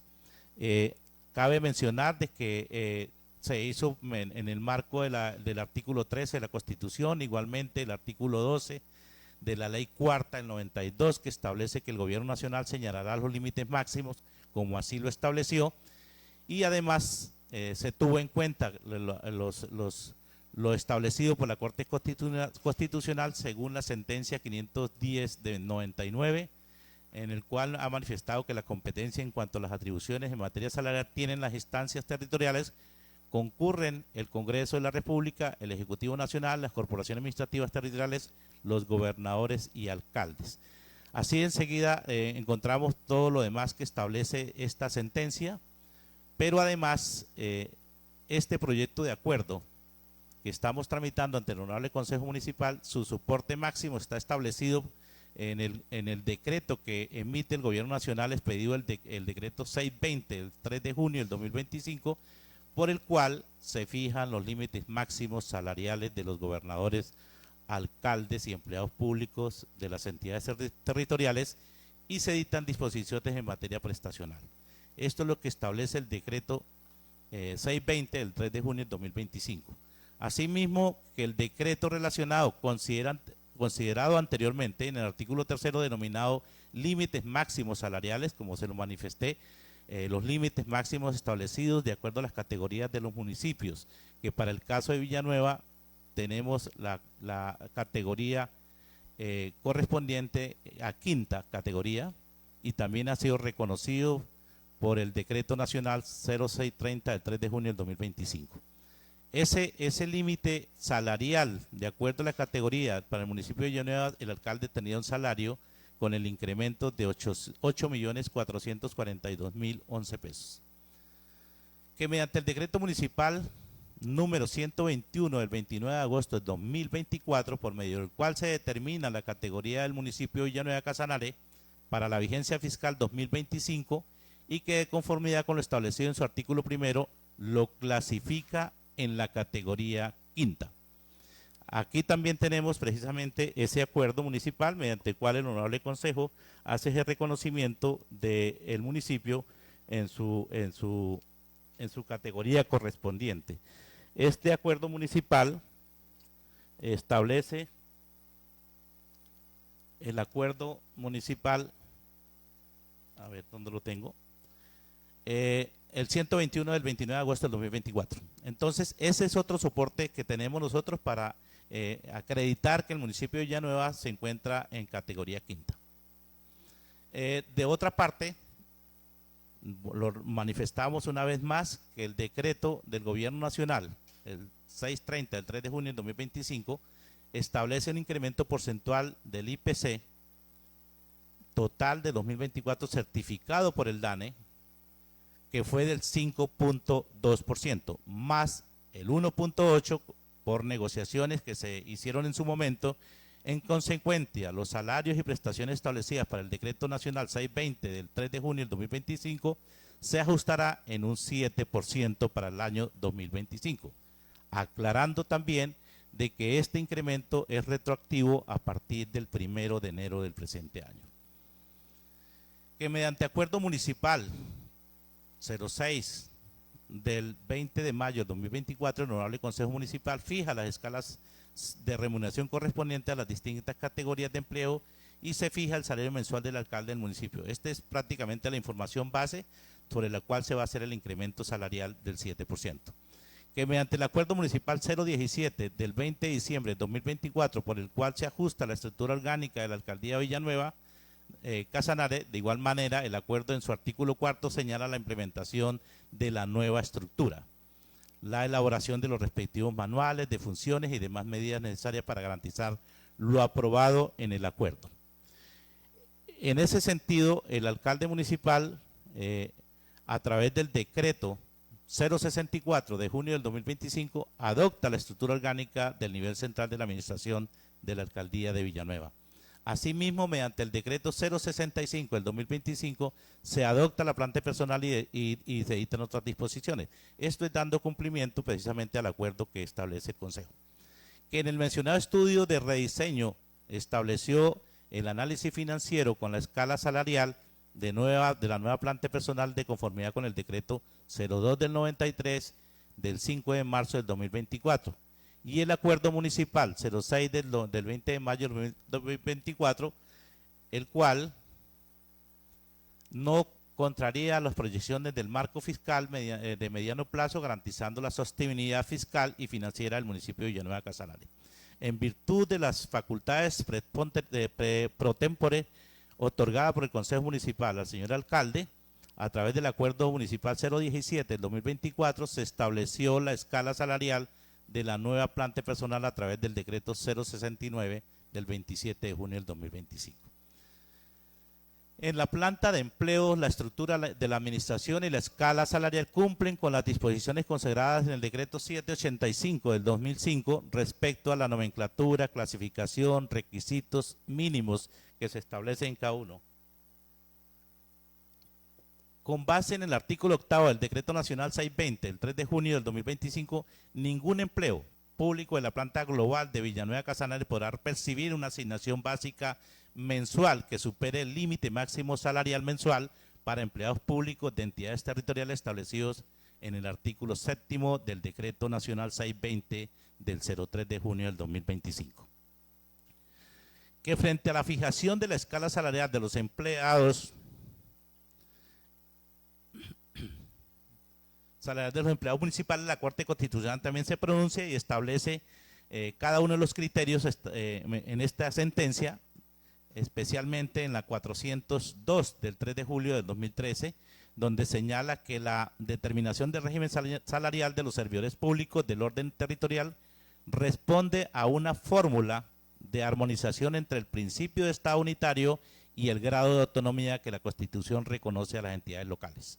Cabe mencionar de que se hizo en el marco del artículo 13 de la Constitución, igualmente el artículo 12 de la Ley Cuarta del 92, que establece que el Gobierno Nacional señalará los límites máximos como así lo estableció, y además se tuvo en cuenta lo establecido por la Corte Constitucional según la sentencia 510 de 99, en el cual ha manifestado que la competencia en cuanto a las atribuciones en materia salarial tienen las instancias territoriales, concurren el Congreso de la República, el Ejecutivo Nacional, las corporaciones administrativas territoriales, los gobernadores y alcaldes. Así enseguida encontramos todo lo demás que establece esta sentencia, pero además este proyecto de acuerdo que estamos tramitando ante el Honorable Consejo Municipal, su soporte máximo está establecido en el decreto que emite el Gobierno Nacional, expedido el decreto 620 del 3 de junio del 2025, por el cual se fijan los límites máximos salariales de los gobernadores, alcaldes y empleados públicos de las entidades territoriales y se dictan disposiciones en materia prestacional. Esto es lo que establece el decreto 620 del 3 de junio del 2025. Asimismo, que el decreto relacionado considerado anteriormente en el artículo 3 denominado límites máximos salariales, como se lo manifesté, los límites máximos establecidos de acuerdo a las categorías de los municipios, que para el caso de Villanueva tenemos la categoría correspondiente a quinta categoría y también ha sido reconocido por el decreto nacional 0630 del 3 de junio del 2025. Ese límite salarial, de acuerdo a la categoría, para el municipio de Villanueva, el alcalde tenía un salario con el incremento de 8.442.011 pesos. Que mediante el decreto municipal número 121 del 29 de agosto de 2024, por medio del cual se determina la categoría del municipio de Villanueva Casanare para la vigencia fiscal 2025 y que de conformidad con lo establecido en su artículo primero lo clasifica en la categoría quinta. Aquí también tenemos precisamente ese acuerdo municipal mediante el cual el Honorable Consejo hace ese reconocimiento del municipio en su categoría correspondiente. Este acuerdo municipal establece el acuerdo municipal, a ver dónde lo tengo, el 121 del 29 de agosto del 2024. Entonces, ese es otro soporte que tenemos nosotros para acreditar que el municipio de Villanueva se encuentra en categoría quinta. De otra parte, lo manifestamos una vez más que el decreto del Gobierno Nacional, el 630 del 3 de junio del 2025, establece un incremento porcentual del IPC total de 2024 certificado por el DANE, que fue del 5.2%, más el 1.8% por negociaciones que se hicieron en su momento. En consecuencia, los salarios y prestaciones establecidas para el Decreto Nacional 620 del 3 de junio del 2025 se ajustará en un 7% para el año 2025. Aclarando también de que este incremento es retroactivo a partir del 1 de enero del presente año. Que mediante acuerdo municipal 06 del 20 de mayo de 2024, el Honorable Consejo Municipal fija las escalas de remuneración correspondientes a las distintas categorías de empleo y se fija el salario mensual del alcalde del municipio. Esta es prácticamente la información base sobre la cual se va a hacer el incremento salarial del 7%. Que mediante el acuerdo municipal 017 del 20 de diciembre de 2024, por el cual se ajusta la estructura orgánica de la alcaldía de Villanueva, Casanare, de igual manera, el acuerdo en su artículo 4 señala la implementación de la nueva estructura, la elaboración de los respectivos manuales de funciones y demás medidas necesarias para garantizar lo aprobado en el acuerdo. En ese sentido, el alcalde municipal, a través del decreto 064 de junio del 2025, adopta la estructura orgánica del nivel central de la administración de la alcaldía de Villanueva. Asimismo, mediante el decreto 065 del 2025, se adopta la planta personal y se dictan otras disposiciones. Esto es dando cumplimiento precisamente al acuerdo que establece el Consejo. Que en el mencionado estudio de rediseño estableció el análisis financiero con la escala salarial de la nueva planta personal de conformidad con el decreto 02 del 93 del 5 de marzo del 2024. Y el acuerdo municipal 06 del 20 de mayo del 2024, el cual no contraría las proyecciones del marco fiscal de mediano plazo, garantizando la sostenibilidad fiscal y financiera del municipio de Villanueva Casanare. En virtud de las facultades pro tempore otorgadas por el Consejo Municipal al señor alcalde, a través del acuerdo municipal 017 del 2024, se estableció la escala salarial de la nueva planta personal a través del decreto 069 del 27 de junio del 2025. En la planta de empleo, la estructura de la administración y la escala salarial cumplen con las disposiciones consagradas en el decreto 785 del 2005 respecto a la nomenclatura, clasificación, requisitos mínimos que se establecen en cada uno. Con base en el artículo 8 del Decreto Nacional 620, el 3 de junio del 2025, ningún empleo público de la planta global de Villanueva Casanare podrá percibir una asignación básica mensual que supere el límite máximo salarial mensual para empleados públicos de entidades territoriales establecidos en el artículo 7 del Decreto Nacional 620 del 03 de junio del 2025. Que frente a la fijación de la escala salarial de los empleados municipales, la Corte Constitucional también se pronuncia y establece cada uno de los criterios en esta sentencia, especialmente en la 402 del 3 de julio del 2013, donde señala que la determinación del régimen salarial de los servidores públicos del orden territorial responde a una fórmula de armonización entre el principio de Estado unitario y el grado de autonomía que la Constitución reconoce a las entidades locales.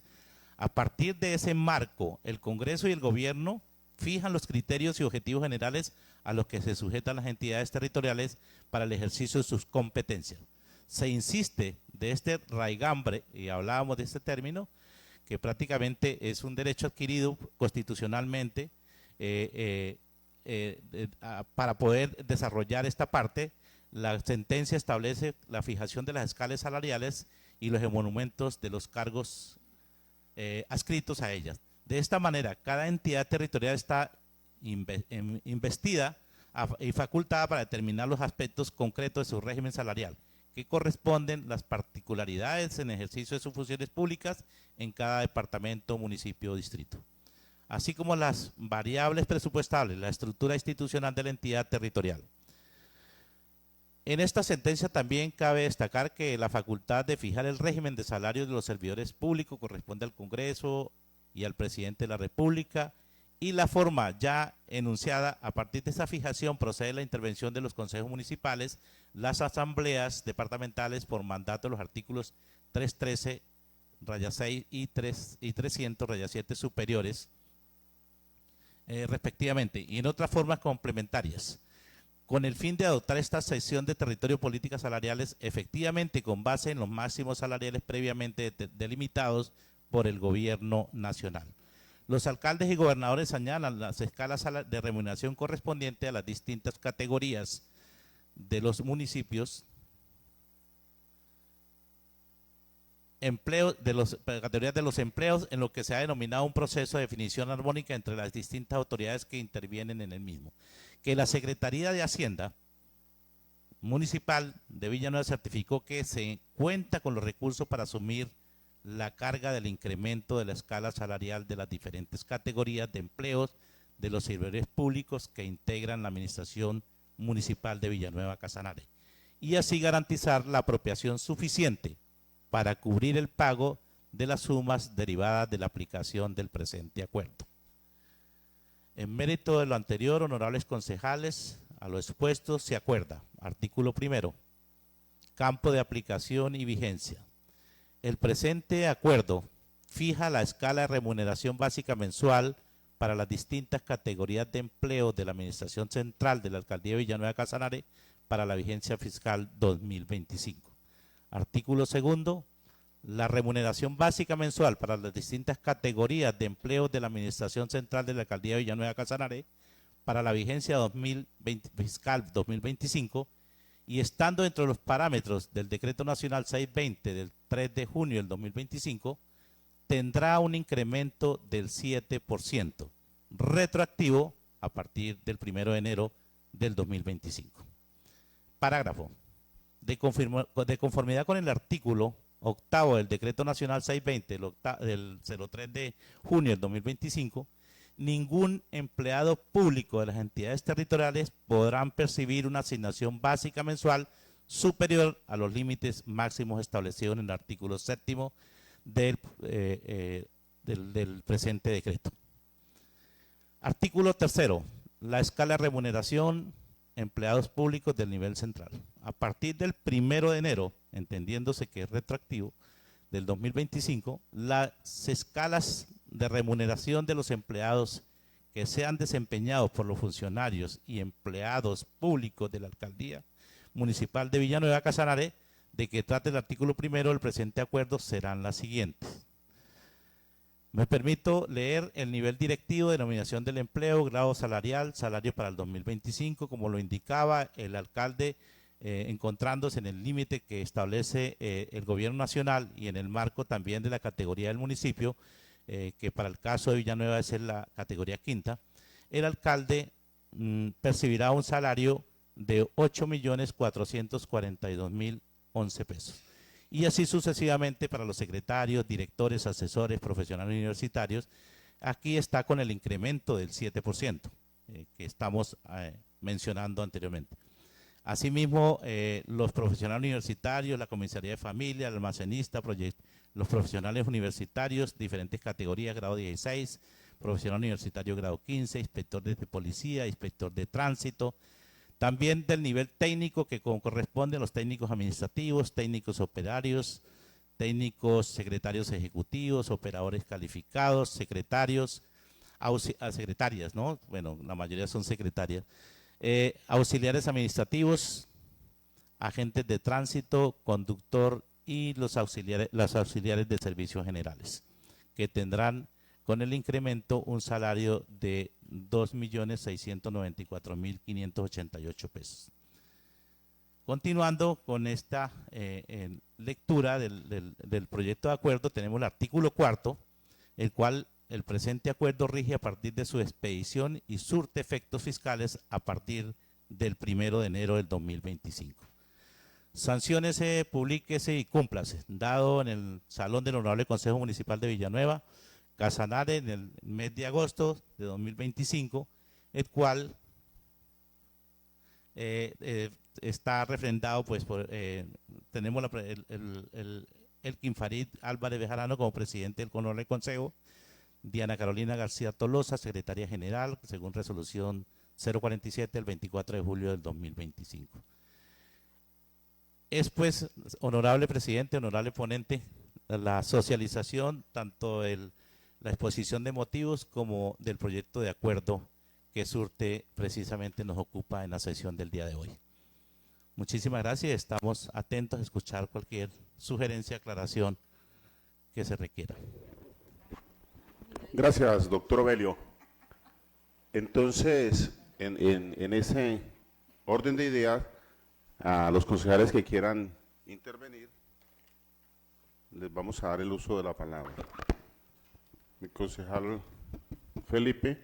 A partir de ese marco, el Congreso y el Gobierno fijan los criterios y objetivos generales a los que se sujetan las entidades territoriales para el ejercicio de sus competencias. Se insiste de este raigambre, y hablábamos de este término, que prácticamente es un derecho adquirido constitucionalmente para poder desarrollar esta parte. La sentencia establece la fijación de las escalas salariales y los emolumentos de los cargos adscritos a ellas. De esta manera, cada entidad territorial está investida y facultada para determinar los aspectos concretos de su régimen salarial, que corresponden las particularidades en ejercicio de sus funciones públicas en cada departamento, municipio o distrito, así como las variables presupuestales, la estructura institucional de la entidad territorial. En esta sentencia también cabe destacar que la facultad de fijar el régimen de salarios de los servidores públicos corresponde al Congreso y al Presidente de la República, y la forma ya enunciada. A partir de esa fijación procede la intervención de los consejos municipales, las asambleas departamentales por mandato de los artículos 313-6 y 300-7 superiores, respectivamente, y en otras formas complementarias, con el fin de adoptar esta sección de territorio políticas salariales efectivamente con base en los máximos salariales previamente delimitados por el gobierno nacional. Los alcaldes y gobernadores señalan las escalas de remuneración correspondientes a las distintas categorías de los municipios, categorías de los empleos, en lo que se ha denominado un proceso de definición armónica entre las distintas autoridades que intervienen en el mismo. Que la Secretaría de Hacienda Municipal de Villanueva certificó que se cuenta con los recursos para asumir la carga del incremento de la escala salarial de las diferentes categorías de empleos de los servidores públicos que integran la Administración Municipal de Villanueva Casanare, y así garantizar la apropiación suficiente para cubrir el pago de las sumas derivadas de la aplicación del presente acuerdo. En mérito de lo anterior, honorables concejales, a lo expuesto se acuerda: artículo primero, campo de aplicación y vigencia. El presente acuerdo fija la escala de remuneración básica mensual para las distintas categorías de empleo de la Administración Central de la Alcaldía de Villanueva Casanare para la vigencia fiscal 2025. Artículo segundo, la remuneración básica mensual para las distintas categorías de empleo de la Administración Central de la Alcaldía de Villanueva Casanare para la vigencia fiscal 2025, y estando dentro de los parámetros del Decreto Nacional 620 del 3 de junio del 2025, tendrá un incremento del 7%, retroactivo a partir del 1 de enero del 2025. Parágrafo. De conformidad con el artículo octavo del Decreto Nacional 620 del 03 de junio del 2025, ningún empleado público de las entidades territoriales podrán percibir una asignación básica mensual superior a los límites máximos establecidos en el artículo séptimo del presente decreto. Artículo tercero, la escala de remuneración empleados públicos del nivel central. A partir del 1 de enero, entendiéndose que es retroactivo, del 2025, las escalas de remuneración de los empleados que sean desempeñados por los funcionarios y empleados públicos de la Alcaldía Municipal de Villanueva Casanare, de que trate el artículo primero del presente acuerdo, serán las siguientes. Me permito leer el nivel directivo, denominación del empleo, grado salarial, salario para el 2025, como lo indicaba el alcalde, encontrándose en el límite que establece el gobierno nacional y en el marco también de la categoría del municipio, que para el caso de Villanueva es la categoría quinta. El alcalde percibirá un salario de 8.442.011 pesos. Y así sucesivamente para los secretarios, directores, asesores, profesionales universitarios. Aquí está con el incremento del 7% que estamos mencionando anteriormente. Asimismo, los profesionales universitarios, la comisaría de familia, el almacenista, los profesionales universitarios, diferentes categorías, grado 16, profesional universitario grado 15, inspector de policía, inspector de tránsito, también del nivel técnico que corresponde a los técnicos administrativos, técnicos operarios, técnicos secretarios ejecutivos, operadores calificados, secretarios, secretarias, ¿no? Bueno, la mayoría son secretarias. Auxiliares administrativos, agentes de tránsito, conductor y las auxiliares de servicios generales, que tendrán con el incremento un salario de 2.694.588 pesos. Continuando con esta lectura del proyecto de acuerdo, tenemos el artículo cuarto, el cual el presente acuerdo rige a partir de su expedición y surte efectos fiscales a partir del 1 de enero del 2025. Sanciónese, publíquese y cúmplase, dado en el Salón del Honorable Consejo Municipal de Villanueva Casanare en el mes de agosto de 2025, el cual está refrendado, pues, tenemos Elkin Farid Álvarez Bejarano como presidente del Honorable Consejo, Diana Carolina García Tolosa, secretaria general, según resolución 047 del 24 de julio del 2025. Es, pues, honorable presidente, honorable ponente, la socialización tanto la exposición de motivos como del proyecto de acuerdo que surte precisamente nos ocupa en la sesión del día de hoy. Muchísimas gracias, estamos atentos a escuchar cualquier sugerencia, aclaración que se requiera. Gracias, doctor Ovelio. Entonces, en ese orden de ideas, a los concejales que quieran intervenir, les vamos a dar el uso de la palabra. Mi concejal Felipe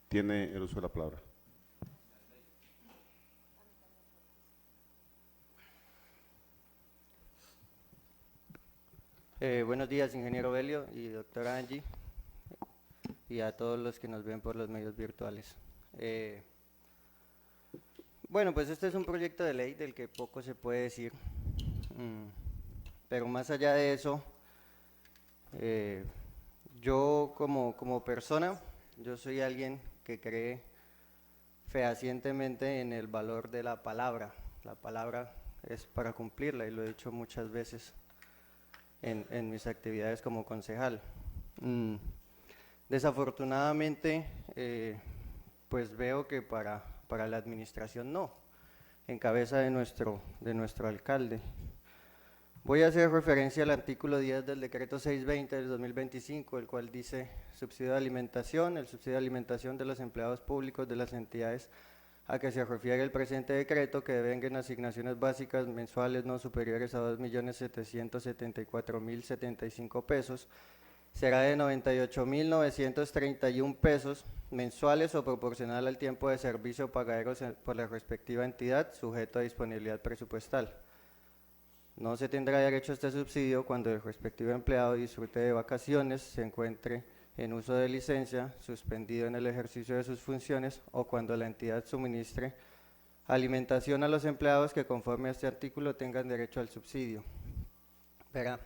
tiene el uso de la palabra. Buenos días, ingeniero Ovelio y doctora Angie, y a todos los que nos ven por los medios virtuales. Bueno, pues este es un proyecto de ley del que poco se puede decir, pero más allá de eso, yo como persona, yo soy alguien que cree fehacientemente en el valor de la palabra. La palabra es para cumplirla y lo he dicho muchas veces en mis actividades como concejal. Desafortunadamente, pues veo que para la administración no, en cabeza de nuestro alcalde. Voy a hacer referencia al artículo 10 del decreto 620 del 2025, el cual dice: subsidio de alimentación, el subsidio de alimentación de los empleados públicos de las entidades a que se refiere el presente decreto, que devengan asignaciones básicas mensuales no superiores a 2.774.075 pesos, será de 98.931 pesos mensuales o proporcional al tiempo de servicio pagadero por la respectiva entidad, sujeto a disponibilidad presupuestal. No se tendrá derecho a este subsidio cuando el respectivo empleado disfrute de vacaciones, se encuentre en uso de licencia, suspendido en el ejercicio de sus funciones, o cuando la entidad suministre alimentación a los empleados que conforme a este artículo tengan derecho al subsidio. Verá,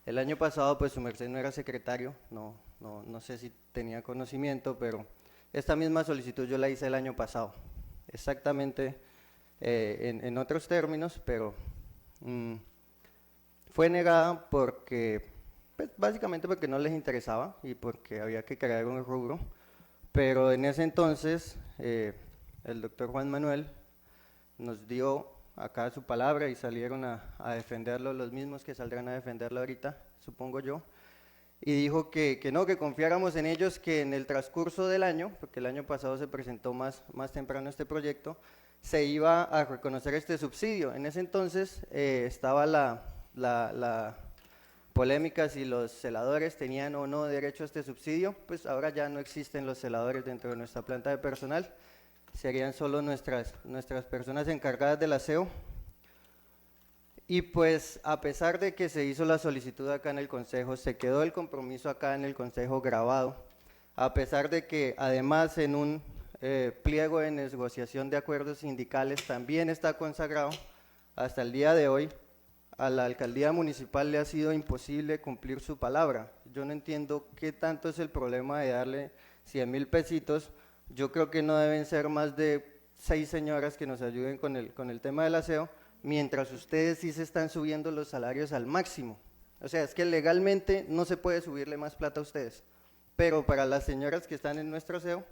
el año pasado pues su merced no era secretario, no sé si tenía conocimiento, pero esta misma solicitud yo la hice el año pasado, exactamente en otros términos, pero fue negada porque, pues, básicamente porque no les interesaba y porque había que crear un rubro, pero en ese entonces el doctor Juan Manuel nos dio acá su palabra y salieron a defenderlo los mismos que saldrán a defenderlo ahorita, supongo yo, y dijo que no, que confiáramos en ellos, que en el transcurso del año, porque el año pasado se presentó más temprano este proyecto, se iba a reconocer este subsidio. En ese entonces estaba la polémica si los celadores tenían o no derecho a este subsidio. Pues ahora ya no existen los celadores dentro de nuestra planta de personal, serían solo nuestras personas encargadas del aseo. Y pues a pesar de que se hizo la solicitud acá en el Consejo, se quedó el compromiso acá en el Consejo grabado, a pesar de que además en un pliego de negociación de acuerdos sindicales también está consagrado, hasta el día de hoy a la alcaldía municipal le ha sido imposible cumplir su palabra. Yo no entiendo qué tanto es el problema de darle 100.000 pesitos. Yo creo que no deben ser más de 6 señoras que nos ayuden con el tema del aseo, mientras ustedes sí se están subiendo los salarios al máximo. O sea, es que legalmente no se puede subirle más plata a ustedes, pero para las señoras que están en nuestro aseo,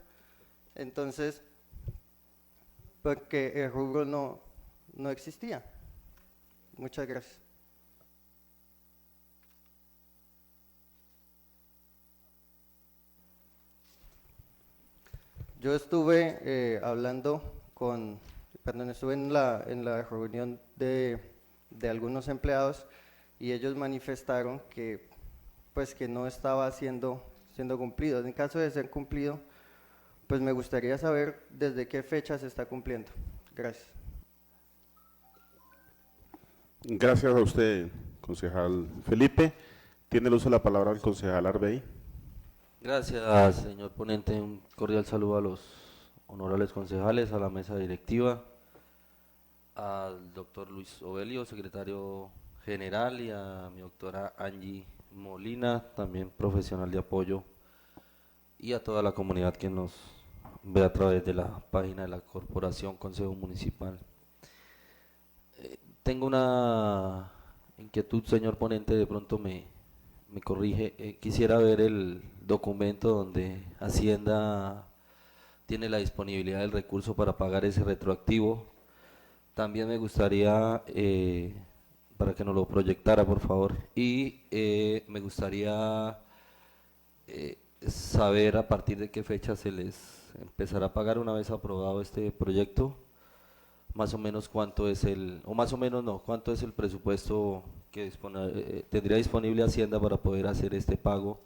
entonces, porque el rubro no existía. Muchas gracias. Yo estuve estuve en la reunión de algunos empleados y ellos manifestaron que pues que no estaba siendo cumplido. En caso de ser cumplido, pues me gustaría saber desde qué fecha se está cumpliendo. Gracias. Gracias a usted, concejal Felipe. Tiene el uso de la palabra el concejal Arbey. Gracias, señor ponente. Un cordial saludo a los honorables concejales, a la mesa directiva, al doctor Luis Ovelio, secretario general, y a mi doctora Angie Molina, también profesional de apoyo, y a toda la comunidad que nos ve a través de la página de la Corporación Consejo Municipal. Tengo una inquietud, señor ponente, de pronto me corrige. Quisiera ver el documento donde Hacienda tiene la disponibilidad del recurso para pagar ese retroactivo. También me gustaría, para que nos lo proyectara, por favor, y me gustaría saber a partir de qué fecha se les empezará a pagar una vez aprobado este proyecto, más o menos cuánto es o más o menos no, cuánto es el presupuesto que tendría disponible Hacienda para poder hacer este pago,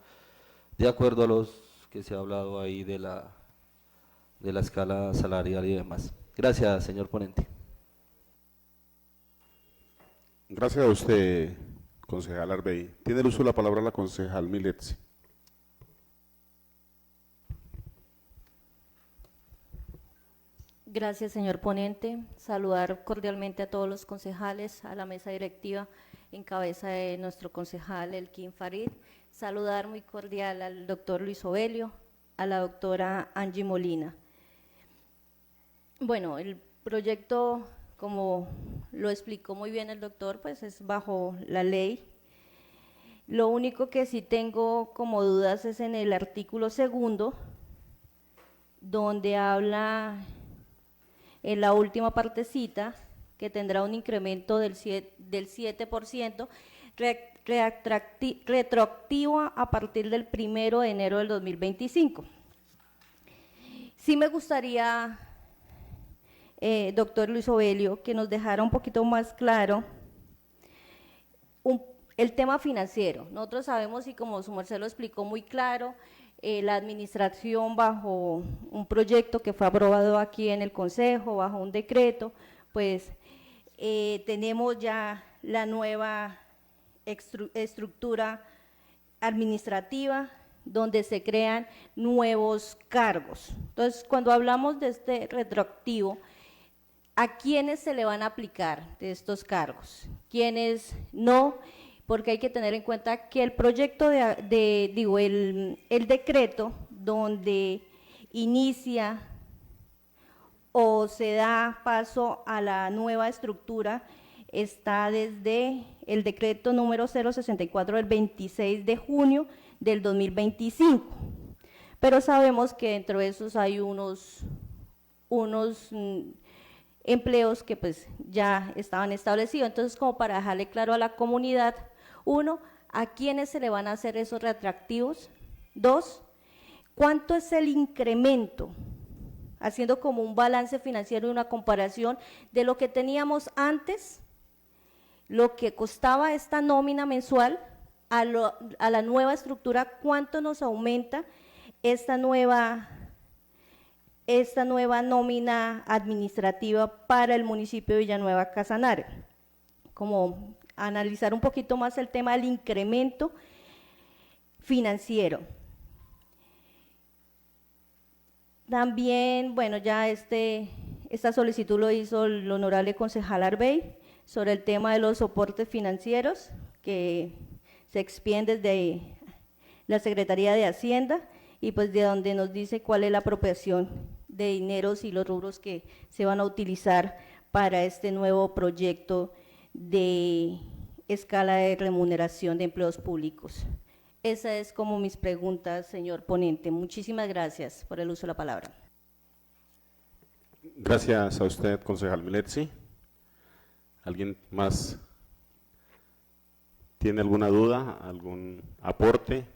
de acuerdo a los que se ha hablado ahí de la escala salarial y demás. Gracias, señor ponente. Gracias a usted, concejal Arbey. Tiene el uso de la palabra la concejal Miletsi. Gracias, señor ponente. Saludar cordialmente a todos los concejales, a la mesa directiva en cabeza de nuestro concejal Elkin Farid. Saludar muy cordial al doctor Luis Ovelio, a la doctora Angie Molina. Bueno, el proyecto, como lo explicó muy bien el doctor, pues es bajo la ley. Lo único que sí tengo como dudas es en el artículo 2, donde habla en la última partecita que tendrá un incremento del 7% retroactivo a partir del 1 de enero del 2025. Sí me gustaría, doctor Luis Ovelio, que nos dejara un poquito más claro el tema financiero. Nosotros sabemos, y como su merced lo explicó muy claro, la administración bajo un proyecto que fue aprobado aquí en el Consejo, bajo un decreto, pues tenemos ya la nueva estructura administrativa donde se crean nuevos cargos. Entonces, cuando hablamos de este retroactivo, ¿a quiénes se le van a aplicar de estos cargos? ¿Quiénes no? Porque hay que tener en cuenta que el proyecto el decreto donde inicia o se da paso a la nueva estructura está desde el decreto número 064 del 26 de junio del 2025. Pero sabemos que dentro de esos hay unos empleos que pues ya estaban establecidos. Entonces, como para dejarle claro a la comunidad, 1, ¿a quiénes se le van a hacer esos retroactivos? 2, ¿cuánto es el incremento? Haciendo como un balance financiero y una comparación de lo que teníamos antes, lo que costaba esta nómina mensual, a la nueva estructura, ¿cuánto nos aumenta esta nueva nómina administrativa para el municipio de Villanueva Casanare? Como analizar un poquito más el tema del incremento financiero. También, bueno, ya esta solicitud lo hizo el honorable concejal Arbey sobre el tema de los soportes financieros que se expiden desde la Secretaría de Hacienda y pues de donde nos dice cuál es la apropiación de dineros y los rubros que se van a utilizar para este nuevo proyecto de escala de remuneración de empleos públicos. Esas es como mis preguntas, señor ponente. Muchísimas gracias por el uso de la palabra. Gracias a usted, concejal Miletsi. ¿Alguien más tiene alguna duda, algún aporte?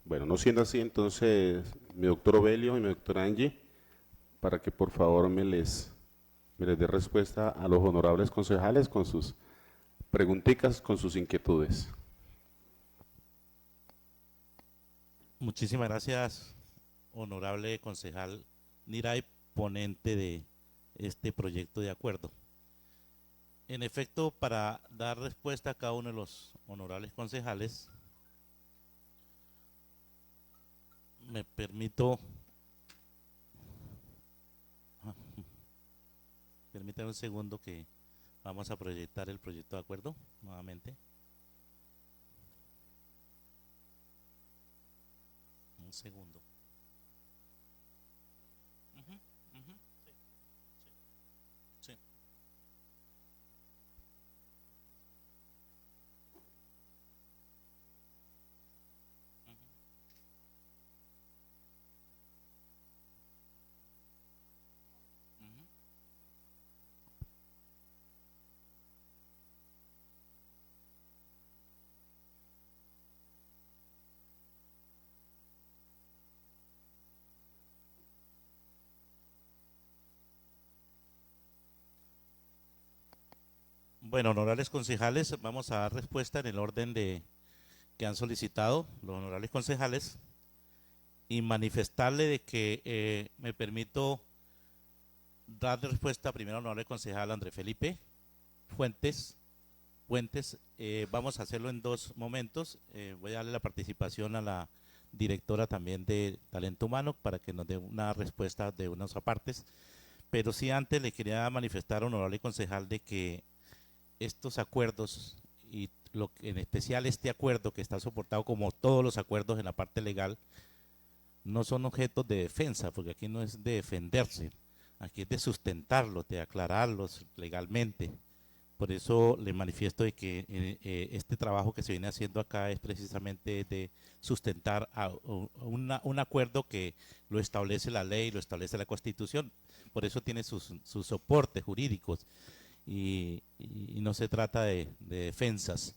Bueno, no siendo así, entonces, mi doctor Ovelio y mi doctora Angie, para que por favor me les dé respuesta a los honorables concejales con sus preguntitas, con sus inquietudes. Muchísimas gracias, honorable concejal Niray, ponente de este proyecto de acuerdo. En efecto, para dar respuesta a cada uno de los honorables concejales, me permito, permítanme un segundo que vamos a proyectar el proyecto de acuerdo nuevamente. Un segundo. Sí. Bueno, honorables concejales, vamos a dar respuesta en el orden de que han solicitado los honorables concejales y manifestarle de que me permito dar respuesta primero al honorable concejal Andrés Felipe Fuentes. Vamos a hacerlo en dos momentos. Voy a darle la participación a la directora también de Talento Humano para que nos dé una respuesta de unas apartes. Pero sí, antes le quería manifestar, honorable concejal, de que estos acuerdos, y en especial este acuerdo que está soportado como todos los acuerdos en la parte legal, no son objetos de defensa, porque aquí no es de defenderse, aquí es de sustentarlos, de aclararlos legalmente. Por eso le manifiesto de que este trabajo que se viene haciendo acá es precisamente de sustentar un acuerdo que lo establece la ley, lo establece la Constitución. Por eso tiene sus soportes jurídicos y no se trata de defensas,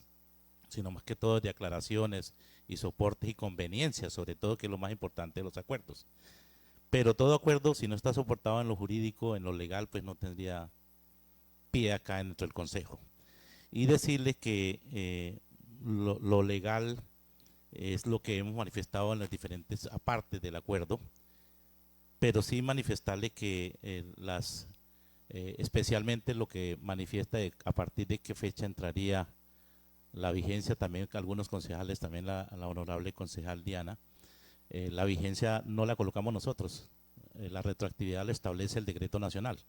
sino más que todo de aclaraciones y soportes y conveniencias, sobre todo, que es lo más importante de los acuerdos. Pero todo acuerdo, si no está soportado en lo jurídico, en lo legal, pues no tendría pie acá dentro del Consejo. Y decirle que lo legal es lo que hemos manifestado en las diferentes partes del acuerdo, pero sí manifestarle que especialmente lo que manifiesta a partir de qué fecha entraría la vigencia, también que algunos concejales, también la honorable concejal Diana, la vigencia no la colocamos nosotros, la retroactividad la establece el decreto nacional.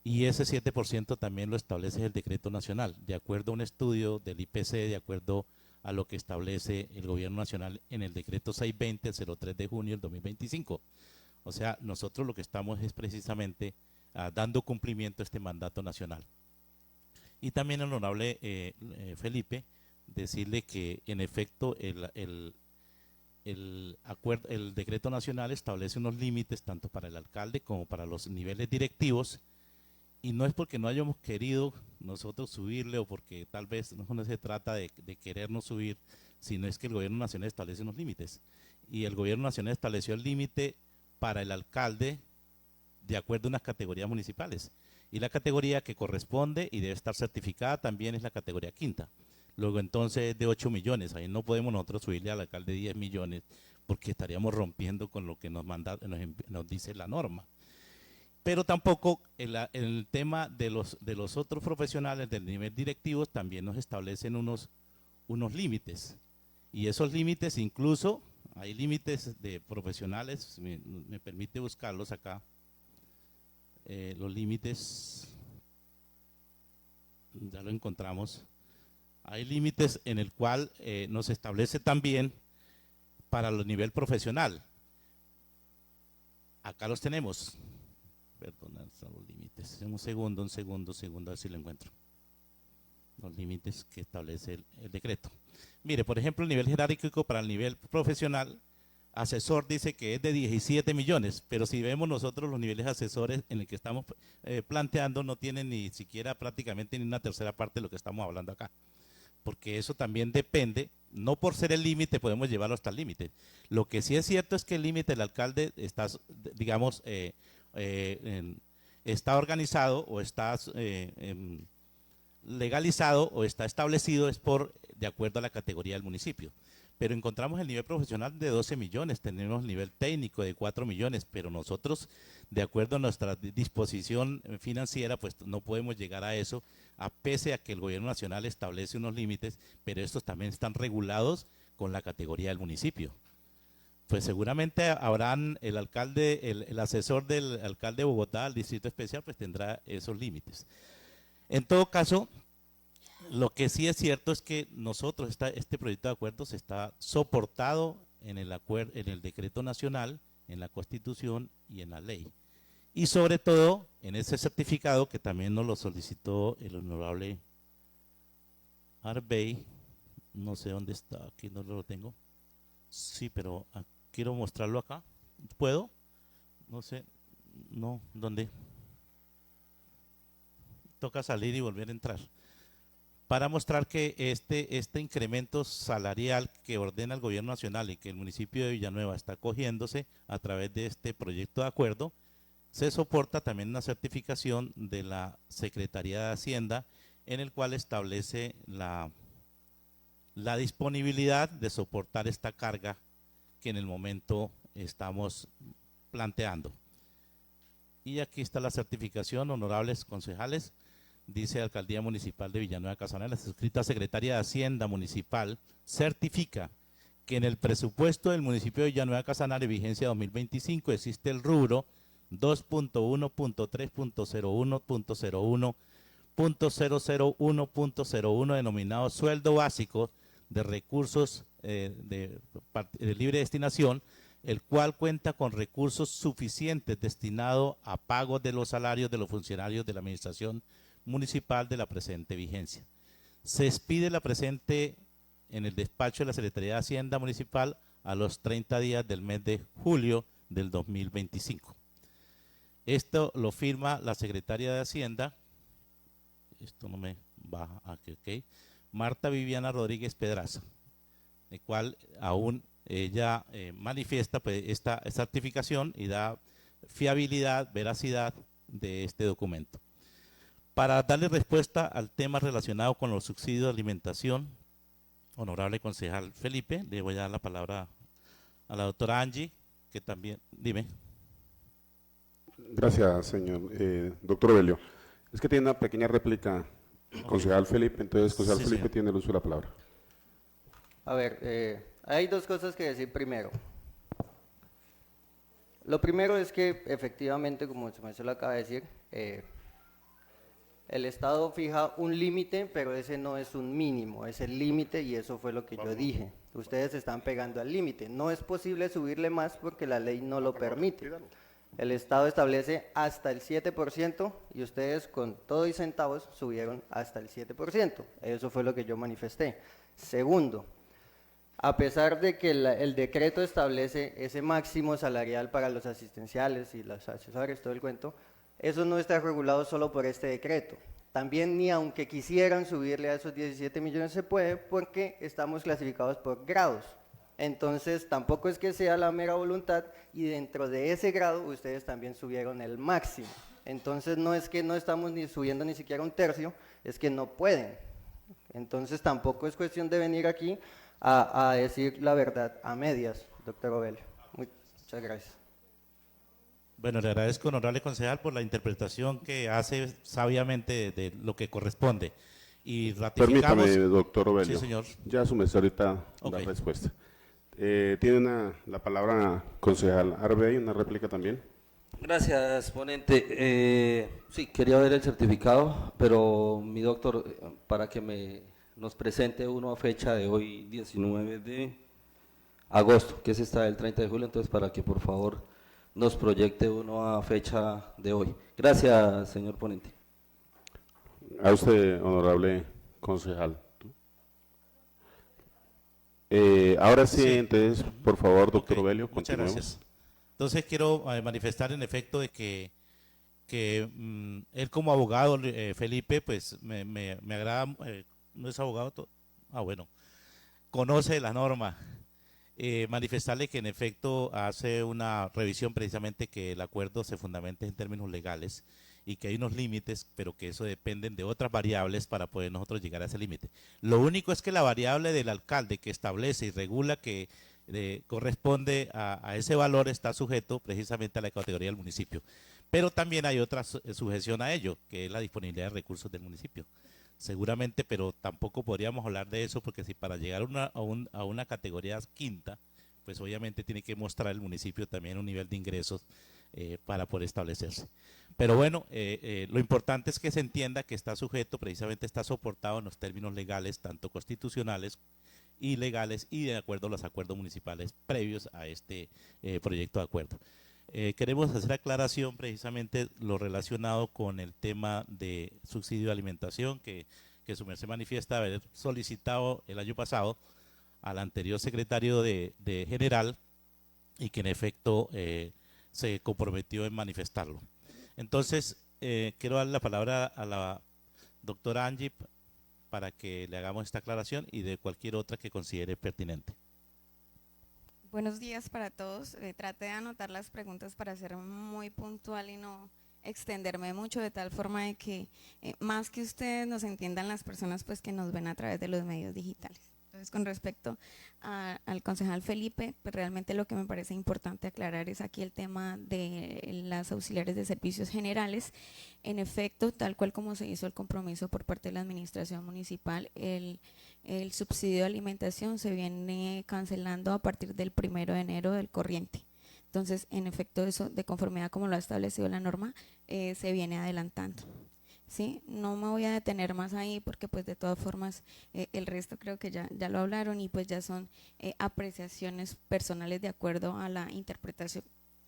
Y ese 7% también lo establece el decreto nacional, de acuerdo a un estudio del IPC, de acuerdo a lo que establece el gobierno nacional en el decreto 620, el 03 de junio del 2025. O sea, nosotros lo que estamos es precisamente dando cumplimiento a este mandato nacional. Y también al honorable Felipe, decirle que en efecto el decreto nacional establece unos límites tanto para el alcalde como para los niveles directivos. Y no es porque no hayamos querido nosotros subirle o porque tal vez no se trata de querernos subir, sino es que el gobierno nacional establece unos límites. Y el gobierno nacional estableció el límite para el alcalde de acuerdo a unas categorías municipales. Y la categoría que corresponde y debe estar certificada también es la categoría quinta. Luego entonces es de 8 millones. Ahí no podemos nosotros subirle al alcalde 10 millones porque estaríamos rompiendo con lo que nos dice la norma. Pero tampoco el tema de los otros profesionales del nivel directivo también nos establecen unos límites. Y esos límites incluso, hay límites de profesionales, me permite buscarlos acá, los límites, ya lo encontramos. Hay límites en el cual nos establece también para el nivel profesional. Acá los tenemos. Perdón, son los límites. Un segundo, a ver si lo encuentro. Los límites que establece el decreto. Mire, por ejemplo, el nivel jerárquico para el nivel profesional, asesor dice que es de 17 millones, pero si vemos nosotros los niveles asesores en el que estamos planteando, no tienen ni siquiera prácticamente ni una tercera parte de lo que estamos hablando acá. Porque eso también depende, no por ser el límite podemos llevarlo hasta el límite. Lo que sí es cierto es que el límite del alcalde está, digamos, está organizado o está legalizado o está establecido es de acuerdo a la categoría del municipio. Pero encontramos el nivel profesional de 12 millones, tenemos el nivel técnico de 4 millones, pero nosotros, de acuerdo a nuestra disposición financiera, pues no podemos llegar a eso, a pese a que el gobierno nacional establece unos límites, pero estos también están regulados con la categoría del municipio. Pues seguramente habrán el asesor del alcalde de Bogotá, el distrito especial, pues tendrá esos límites. En todo caso, lo que sí es cierto es que nosotros, este proyecto de acuerdos está soportado en el decreto nacional, en la Constitución y en la ley. Y sobre todo en ese certificado que también nos lo solicitó el honorable Arbey, no sé dónde está, aquí no lo tengo. Sí, pero quiero mostrarlo acá. ¿Puedo? No sé, no, ¿dónde? Toca salir y volver a entrar. Para mostrar que este incremento salarial que ordena el gobierno nacional y que el municipio de Villanueva está acogiéndose a través de este proyecto de acuerdo, se soporta también una certificación de la Secretaría de Hacienda en el cual establece la disponibilidad de soportar esta carga que en el momento estamos planteando. Y aquí está la certificación, honorables concejales. Dice Alcaldía Municipal de Villanueva Casanare, la suscrita Secretaría de Hacienda Municipal certifica que en el presupuesto del municipio de Villanueva Casanare, vigencia 2025, existe el rubro 2.1.3.01.01.001.01 denominado sueldo básico de recursos de libre destinación, el cual cuenta con recursos suficientes destinados a pagos de los salarios de los funcionarios de la administración municipal de la presente vigencia. Se expide la presente en el despacho de la Secretaría de Hacienda Municipal a los 30 días del mes de julio del 2025. Esto lo firma la Secretaria de Hacienda, esto no me baja aquí, ok, Marta Viviana Rodríguez Pedraza, el cual aún ella manifiesta pues, esta certificación y da fiabilidad, veracidad de este documento. Para darle respuesta al tema relacionado con los subsidios de alimentación, honorable concejal Felipe, le voy a dar la palabra a la doctora Angie, que también, dime. Gracias, señor doctor Ovelio. Es que tiene una pequeña réplica, concejal Felipe, entonces, concejal Felipe señor. tiene el uso de la palabra. A ver, hay dos cosas que decir primero. Lo primero es que efectivamente, como se lo acaba de decir, el Estado fija un límite, pero ese no es un mínimo, es el límite y eso fue lo que yo dije. Ustedes están pegando al límite. No es posible subirle más porque la ley no lo permite. El Estado establece hasta el 7% y ustedes con todo y centavos subieron hasta el 7%. Eso fue lo que yo manifesté. Segundo, a pesar de que el decreto establece ese máximo salarial para los asistenciales y los accesorios, todo el cuento, eso no está regulado solo por este decreto. También ni aunque quisieran subirle a esos 17 millones se puede porque estamos clasificados por grados. Entonces tampoco es que sea la mera voluntad y dentro de ese grado ustedes también subieron el máximo. Entonces no es que no estamos ni subiendo ni siquiera un tercio, es que no pueden. Entonces tampoco es cuestión de venir aquí a decir la verdad a medias, doctor Ovelio. Muchas gracias. Bueno, le agradezco, honorable concejal, por la interpretación que hace sabiamente de lo que corresponde. Y ratificamos. Permítame, doctor Ovelio. Sí, señor. Ya su merced ahorita da respuesta. Tiene la palabra concejal Arbey, una réplica también. Gracias, ponente. Sí, quería ver el certificado, pero mi doctor, para que nos presente uno a fecha de hoy, 19 de agosto, que es esta del 30 de julio, entonces para que por favor nos proyecte uno a fecha de hoy. Gracias, señor ponente. A usted, honorable concejal. Ahora sí, entonces, por favor, doctor Ovelio, muchas continuemos. gracias. Entonces quiero manifestar en efecto de que él como abogado, Felipe, pues me agrada, no es abogado, bueno, conoce la norma. Manifestarle que en efecto hace una revisión precisamente que el acuerdo se fundamente en términos legales y que hay unos límites, pero que eso dependen de otras variables para poder nosotros llegar a ese límite. Lo único es que la variable del alcalde que establece y regula que corresponde a ese valor está sujeto precisamente a la categoría del municipio. Pero también hay otra sujeción a ello, que es la disponibilidad de recursos del municipio. Seguramente, pero tampoco podríamos hablar de eso porque si para llegar a una categoría quinta, pues obviamente tiene que mostrar el municipio también un nivel de ingresos para poder establecerse. Pero bueno, lo importante es que se entienda que está sujeto, precisamente está soportado en los términos legales, tanto constitucionales y legales y de acuerdo a los acuerdos municipales previos a este proyecto de acuerdo. Queremos hacer aclaración precisamente lo relacionado con el tema de subsidio de alimentación que su merced manifiesta haber solicitado el año pasado al anterior secretario de General y que en efecto se comprometió en manifestarlo. Entonces, quiero darle la palabra a la doctora Angie para que le hagamos esta aclaración y de cualquier otra que considere pertinente. Buenos días para todos. Trate de anotar las preguntas para ser muy puntual y no extenderme mucho de tal forma de que más que ustedes nos entiendan las personas pues que nos ven a través de los medios digitales. Entonces, con respecto al concejal Felipe, pues realmente lo que me parece importante aclarar es aquí el tema de las auxiliares de servicios generales. En efecto, tal cual como se hizo el compromiso por parte de la administración municipal, el subsidio de alimentación se viene cancelando a partir del 1 de enero del corriente. Entonces, en efecto, eso de conformidad como lo ha establecido la norma, se viene adelantando. ¿Sí? No me voy a detener más ahí porque pues de todas formas el resto creo que ya lo hablaron y pues ya son apreciaciones personales de acuerdo a la interpretación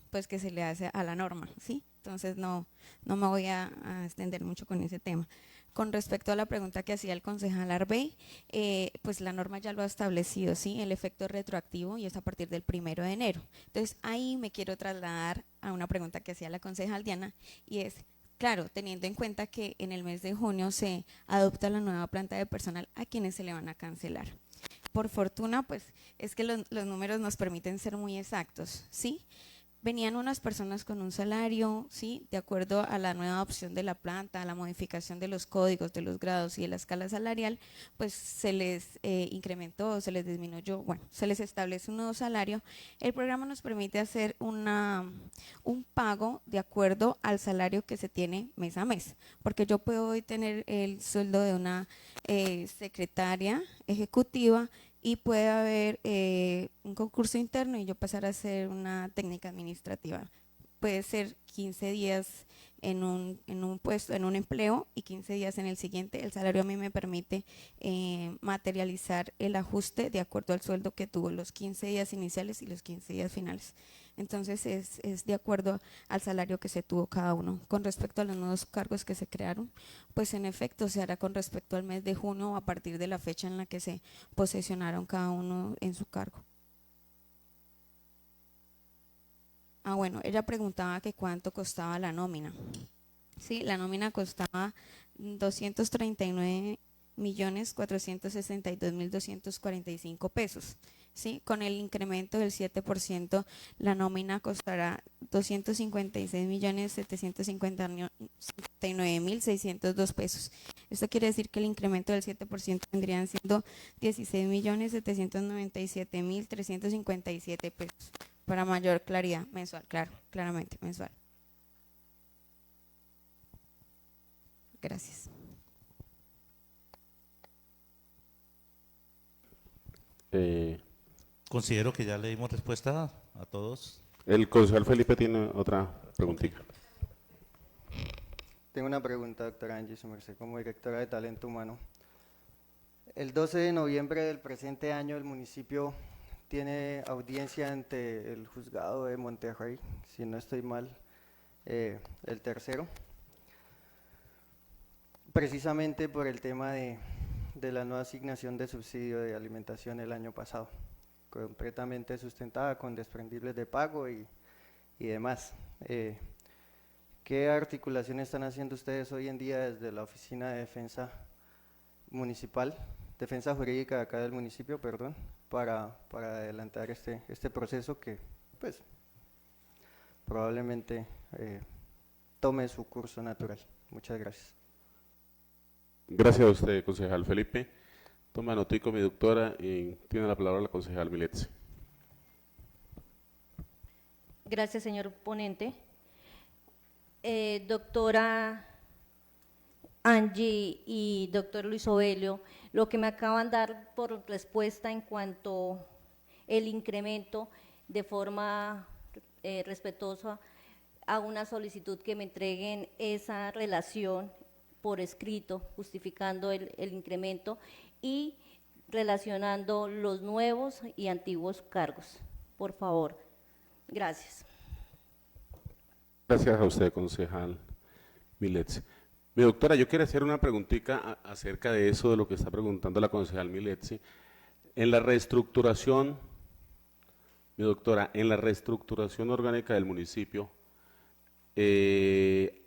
pues que se le hace a la norma, ¿sí? Entonces no me voy a extender mucho con ese tema. Con respecto a la pregunta que hacía el concejal Arbey, pues la norma ya lo ha establecido, ¿sí? El efecto es retroactivo y es a partir del 1 de enero. Entonces ahí me quiero trasladar a una pregunta que hacía la concejal Diana y es, claro, teniendo en cuenta que en el mes de junio se adopta la nueva planta de personal, ¿a quienes se le van a cancelar? Por fortuna, pues es que los números nos permiten ser muy exactos, ¿sí? Venían unas personas con un salario, ¿sí? De acuerdo a la nueva opción de la planta, a la modificación de los códigos, de los grados y de la escala salarial, pues se les incrementó, se les disminuyó, bueno, se les establece un nuevo salario. El programa nos permite hacer un pago de acuerdo al salario que se tiene mes a mes, porque yo puedo hoy tener el sueldo de una secretaria ejecutiva y puede haber un concurso interno y yo pasar a ser una técnica administrativa. Puede ser 15 días en un puesto, en un empleo y 15 días en el siguiente. El salario a mí me permite materializar el ajuste de acuerdo al sueldo que tuvo los 15 días iniciales y los 15 días finales. Entonces es de acuerdo al salario que se tuvo cada uno. Con respecto a los nuevos cargos que se crearon, pues en efecto se hará con respecto al mes de junio a partir de la fecha en la que se posesionaron cada uno en su cargo. Bueno, ella preguntaba que cuánto costaba la nómina. Sí, la nómina costaba 239.462.245 pesos. ¿Sí? Con el incremento del 7%, la nómina costará 256.759.602 pesos. Esto quiere decir que el incremento del 7% vendrían siendo 16.797.357 pesos. Para mayor claridad, mensual, claro, claramente mensual. Gracias. Considero que ya le dimos respuesta a todos. El concejal Felipe tiene otra preguntita. Tengo una pregunta, doctora Angie, su merced, como directora de Talento Humano. El 12 de noviembre del presente año, el municipio tiene audiencia ante el juzgado de Monterrey, si no estoy mal, el tercero, precisamente por el tema de la no asignación de subsidio de alimentación el año pasado, completamente sustentada con desprendibles de pago y demás. ¿Qué articulaciones están haciendo ustedes hoy en día desde la Oficina de Defensa Municipal, Defensa Jurídica de acá del municipio, perdón, para adelantar este proceso que pues probablemente tome su curso natural? Muchas gracias. Gracias a usted, concejal Felipe. Toma notico, mi doctora, y tiene la palabra la concejal Miletsi. Gracias, señor ponente. Doctora Angie y doctor Luis Ovelio, lo que me acaban de dar por respuesta en cuanto el incremento, de forma respetuosa, a una solicitud que me entreguen esa relación por escrito, justificando el incremento y relacionando los nuevos y antiguos cargos, por favor. Gracias. Gracias a usted, concejal Miletsi. Mi doctora, yo quiero hacer una preguntita acerca de eso, de lo que está preguntando la concejal Miletsi. En la reestructuración, mi doctora, en la reestructuración orgánica del municipio,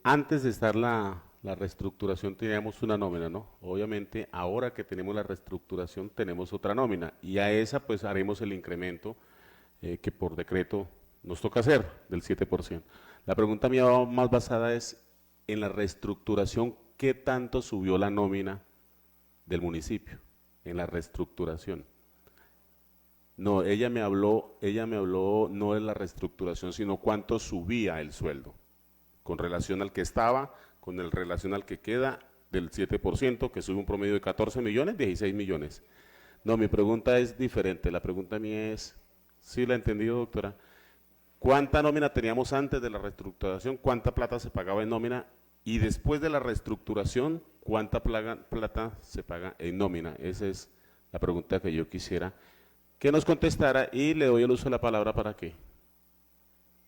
antes de estar la reestructuración teníamos una nómina, ¿no? Obviamente, ahora que tenemos la reestructuración tenemos otra nómina y a esa pues haremos el incremento que por decreto nos toca hacer del 7%. La pregunta mía va más basada es en la reestructuración, ¿qué tanto subió la nómina del municipio en la reestructuración? No, ella me habló no de la reestructuración, sino cuánto subía el sueldo, con relación al que estaba, con el relación al que queda, del 7%, que sube un promedio de 14 millones, 16 millones. No, mi pregunta es diferente, la pregunta mía es, ¿sí la he entendido, doctora? ¿Cuánta nómina teníamos antes de la reestructuración? ¿Cuánta plata se pagaba en nómina? Y después de la reestructuración, ¿cuánta plata se paga en nómina? Esa es la pregunta que yo quisiera que nos contestara, y le doy el uso de la palabra para que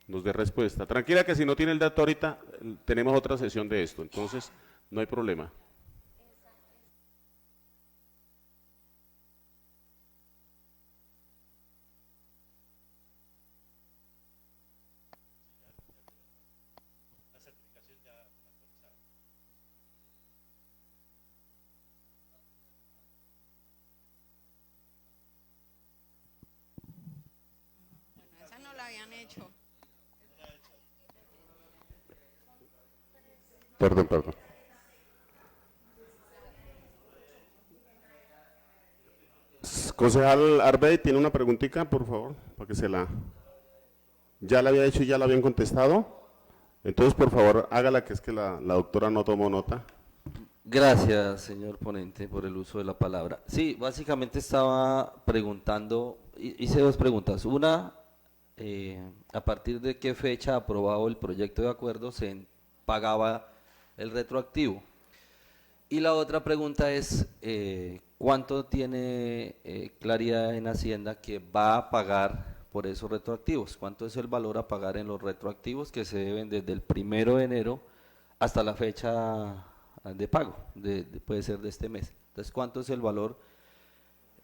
nos dé respuesta. Tranquila que si no tiene el dato ahorita, tenemos otra sesión de esto, entonces no hay problema. Bueno, esa no la habían hecho. Perdón. Concejal Arbey, ¿tiene una preguntita, por favor? Para que se la... ¿Ya la había hecho y ya la habían contestado? Entonces, por favor, hágala, que es que la doctora no tomó nota. Gracias, señor ponente, por el uso de la palabra. Sí, básicamente estaba preguntando, hice dos preguntas. Una, ¿a partir de qué fecha aprobado el proyecto de acuerdo se pagaba el retroactivo? Y la otra pregunta es, ¿cuánto tiene claridad en Hacienda que va a pagar por esos retroactivos? ¿Cuánto es el valor a pagar en los retroactivos que se deben desde el 1 de enero hasta la fecha de pago, puede ser de este mes? Entonces, ¿cuánto es el valor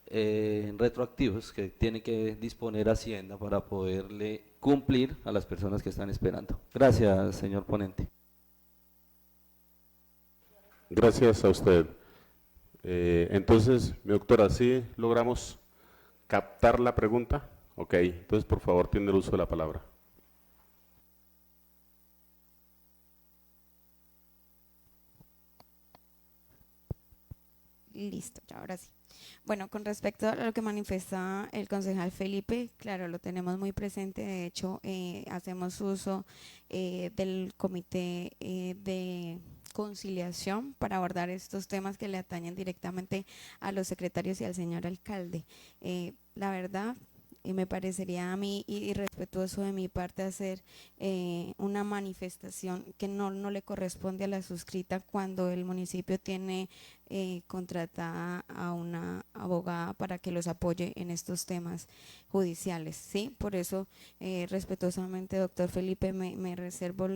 en retroactivos que tiene que disponer Hacienda para poderle cumplir a las personas que están esperando? Gracias, señor ponente. Gracias a usted. Entonces, mi doctora, ¿sí logramos captar la pregunta? Ok, entonces por favor tiene el uso de la palabra. Listo, ya ahora sí. Bueno, con respecto a lo que manifiesta el concejal Felipe, claro, lo tenemos muy presente. De hecho, hacemos uso del comité de conciliación para abordar estos temas que le atañen directamente a los secretarios y al señor alcalde. La verdad, me parecería a mí irrespetuoso de mi parte hacer una manifestación que no le corresponde a la suscrita cuando el municipio tiene contratada a una abogada para que los apoye en estos temas judiciales, ¿sí? Por eso, respetuosamente, doctor Felipe, me reservo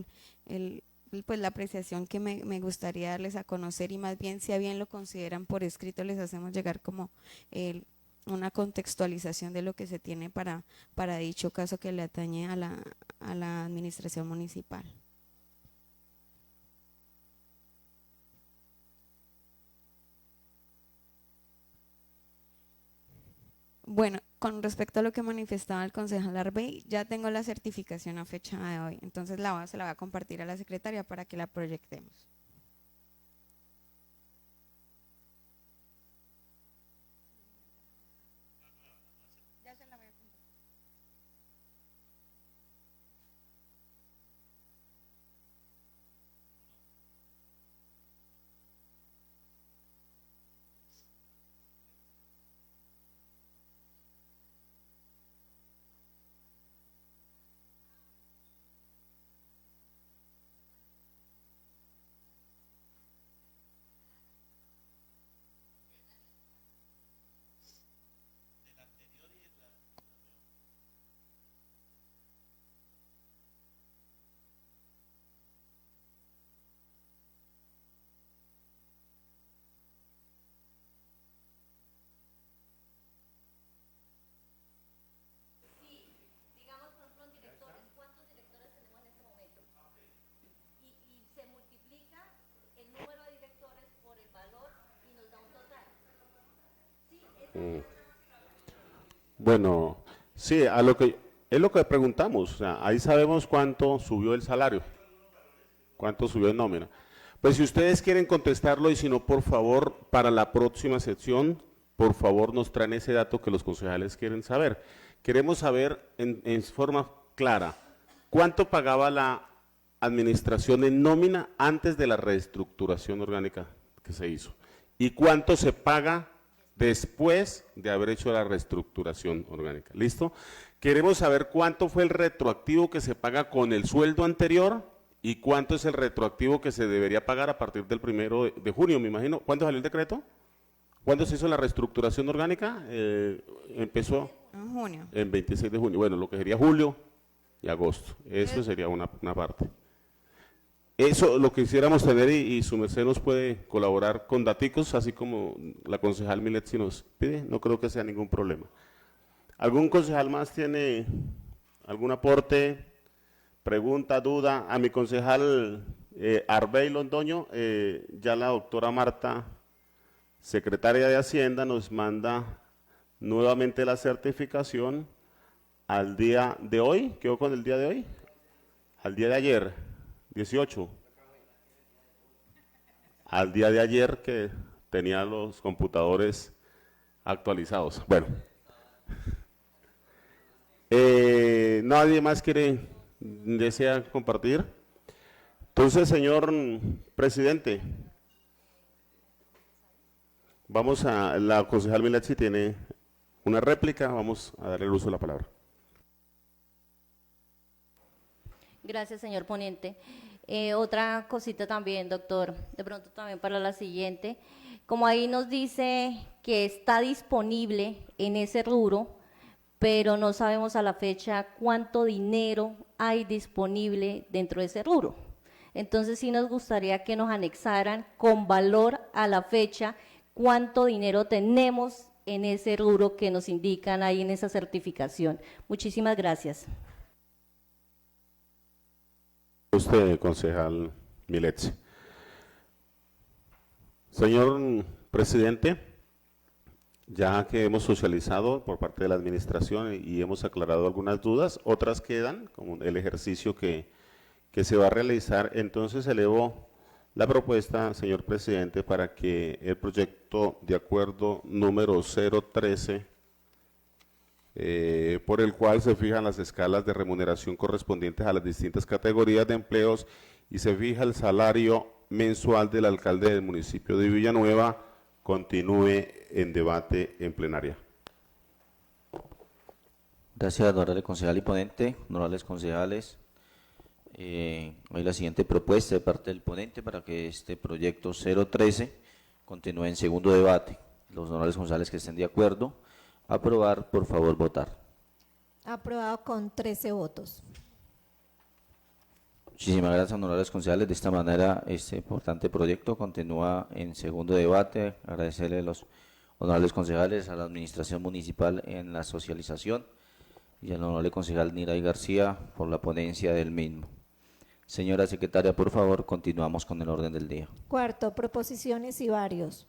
pues la apreciación que me gustaría darles a conocer, y más bien, si a bien lo consideran por escrito, les hacemos llegar como una contextualización de lo que se tiene para dicho caso que le atañe a la administración municipal. Bueno, con respecto a lo que manifestaba el concejal Arbey, ya tengo la certificación a fecha de hoy, entonces se la voy a compartir a la secretaria para que la proyectemos. Ya se la voy a compartir. Bueno, sí, a lo que Es lo que preguntamos, o sea, ahí sabemos cuánto subió el salario, cuánto subió en nómina. Pues si ustedes quieren contestarlo y si no, por favor, para la próxima sección, por favor nos traen ese dato que los concejales quieren saber. Queremos saber en forma clara, ¿cuánto pagaba la administración en nómina antes de la reestructuración orgánica que se hizo? ¿Y cuánto se paga después de haber hecho la reestructuración orgánica? ¿Listo? Queremos saber cuánto fue el retroactivo que se paga con el sueldo anterior y cuánto es el retroactivo que se debería pagar a partir del 1 de junio, me imagino. ¿Cuándo salió el decreto? ¿Cuándo se hizo la reestructuración orgánica? Empezó En junio. en 26 de junio. Bueno, lo que sería julio y agosto. Eso sería una parte. Eso lo quisiéramos tener y su merced nos puede colaborar con daticos, así como la concejal Milet si nos pide. No creo que sea ningún problema. ¿Algún concejal más tiene algún aporte, pregunta, duda? A mi concejal Arbey Londoño, ya la doctora Marta, secretaria de Hacienda, nos manda nuevamente la certificación al día de hoy. ¿Quedó con el día de hoy? Al día de ayer, 18. Al día de ayer que tenía los computadores actualizados. Bueno. ¿Nadie más desea compartir? Entonces, señor presidente, vamos a, la concejal Milet si tiene una réplica, vamos a darle el uso de la palabra. Gracias, señor ponente. Otra cosita también, doctor, de pronto también para la siguiente. Como ahí nos dice que está disponible en ese rubro, pero no sabemos a la fecha cuánto dinero hay disponible dentro de ese rubro. Entonces sí nos gustaría que nos anexaran con valor a la fecha cuánto dinero tenemos en ese rubro que nos indican ahí en esa certificación. Muchísimas gracias. Usted, concejal Milet. Señor presidente, ya que hemos socializado por parte de la administración y hemos aclarado algunas dudas, otras quedan, como el ejercicio que se va a realizar, entonces elevo la propuesta, señor presidente, para que el proyecto de acuerdo número 013, por el cual se fijan las escalas de remuneración correspondientes a las distintas categorías de empleos y se fija el salario mensual del alcalde del municipio de Villanueva, continúe en debate en plenaria. Gracias, honorable concejal y ponente, honorables concejales. Hoy la siguiente propuesta de parte del ponente para que este proyecto 013 continúe en segundo debate. Los honorables concejales que estén de acuerdo, aprobar, por favor, votar. Aprobado con 13 votos. Muchísimas gracias, honorables concejales. De esta manera, este importante proyecto continúa en segundo debate. Agradecerle a los honorables concejales, a la administración municipal en la socialización y al honorable concejal Niray García por la ponencia del mismo. Señora secretaria, por favor, continuamos con el orden del día. Cuarto, proposiciones y varios.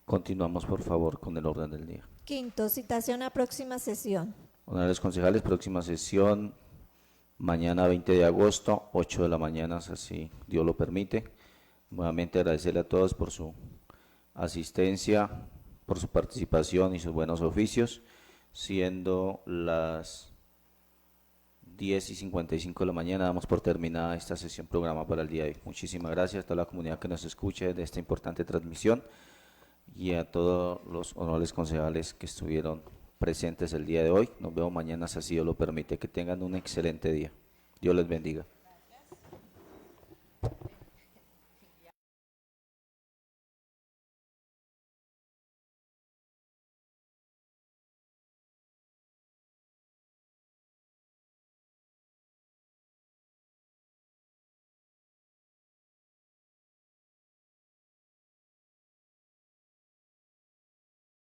Continuamos, por favor, con el orden del día. Quinto, citación a próxima sesión. Honorables concejales, próxima sesión, mañana 20 de agosto, 8 de la mañana, si así Dios lo permite. Nuevamente agradecerle a todos por su asistencia, por su participación y sus buenos oficios, siendo las 10:55 de la mañana, damos por terminada esta sesión programada para el día de hoy. Muchísimas gracias a toda la comunidad que nos escuche de esta importante transmisión y a todos los honorables concejales que estuvieron presentes el día de hoy. Nos vemos mañana, si así Dios lo permite. Que tengan un excelente día. Dios les bendiga.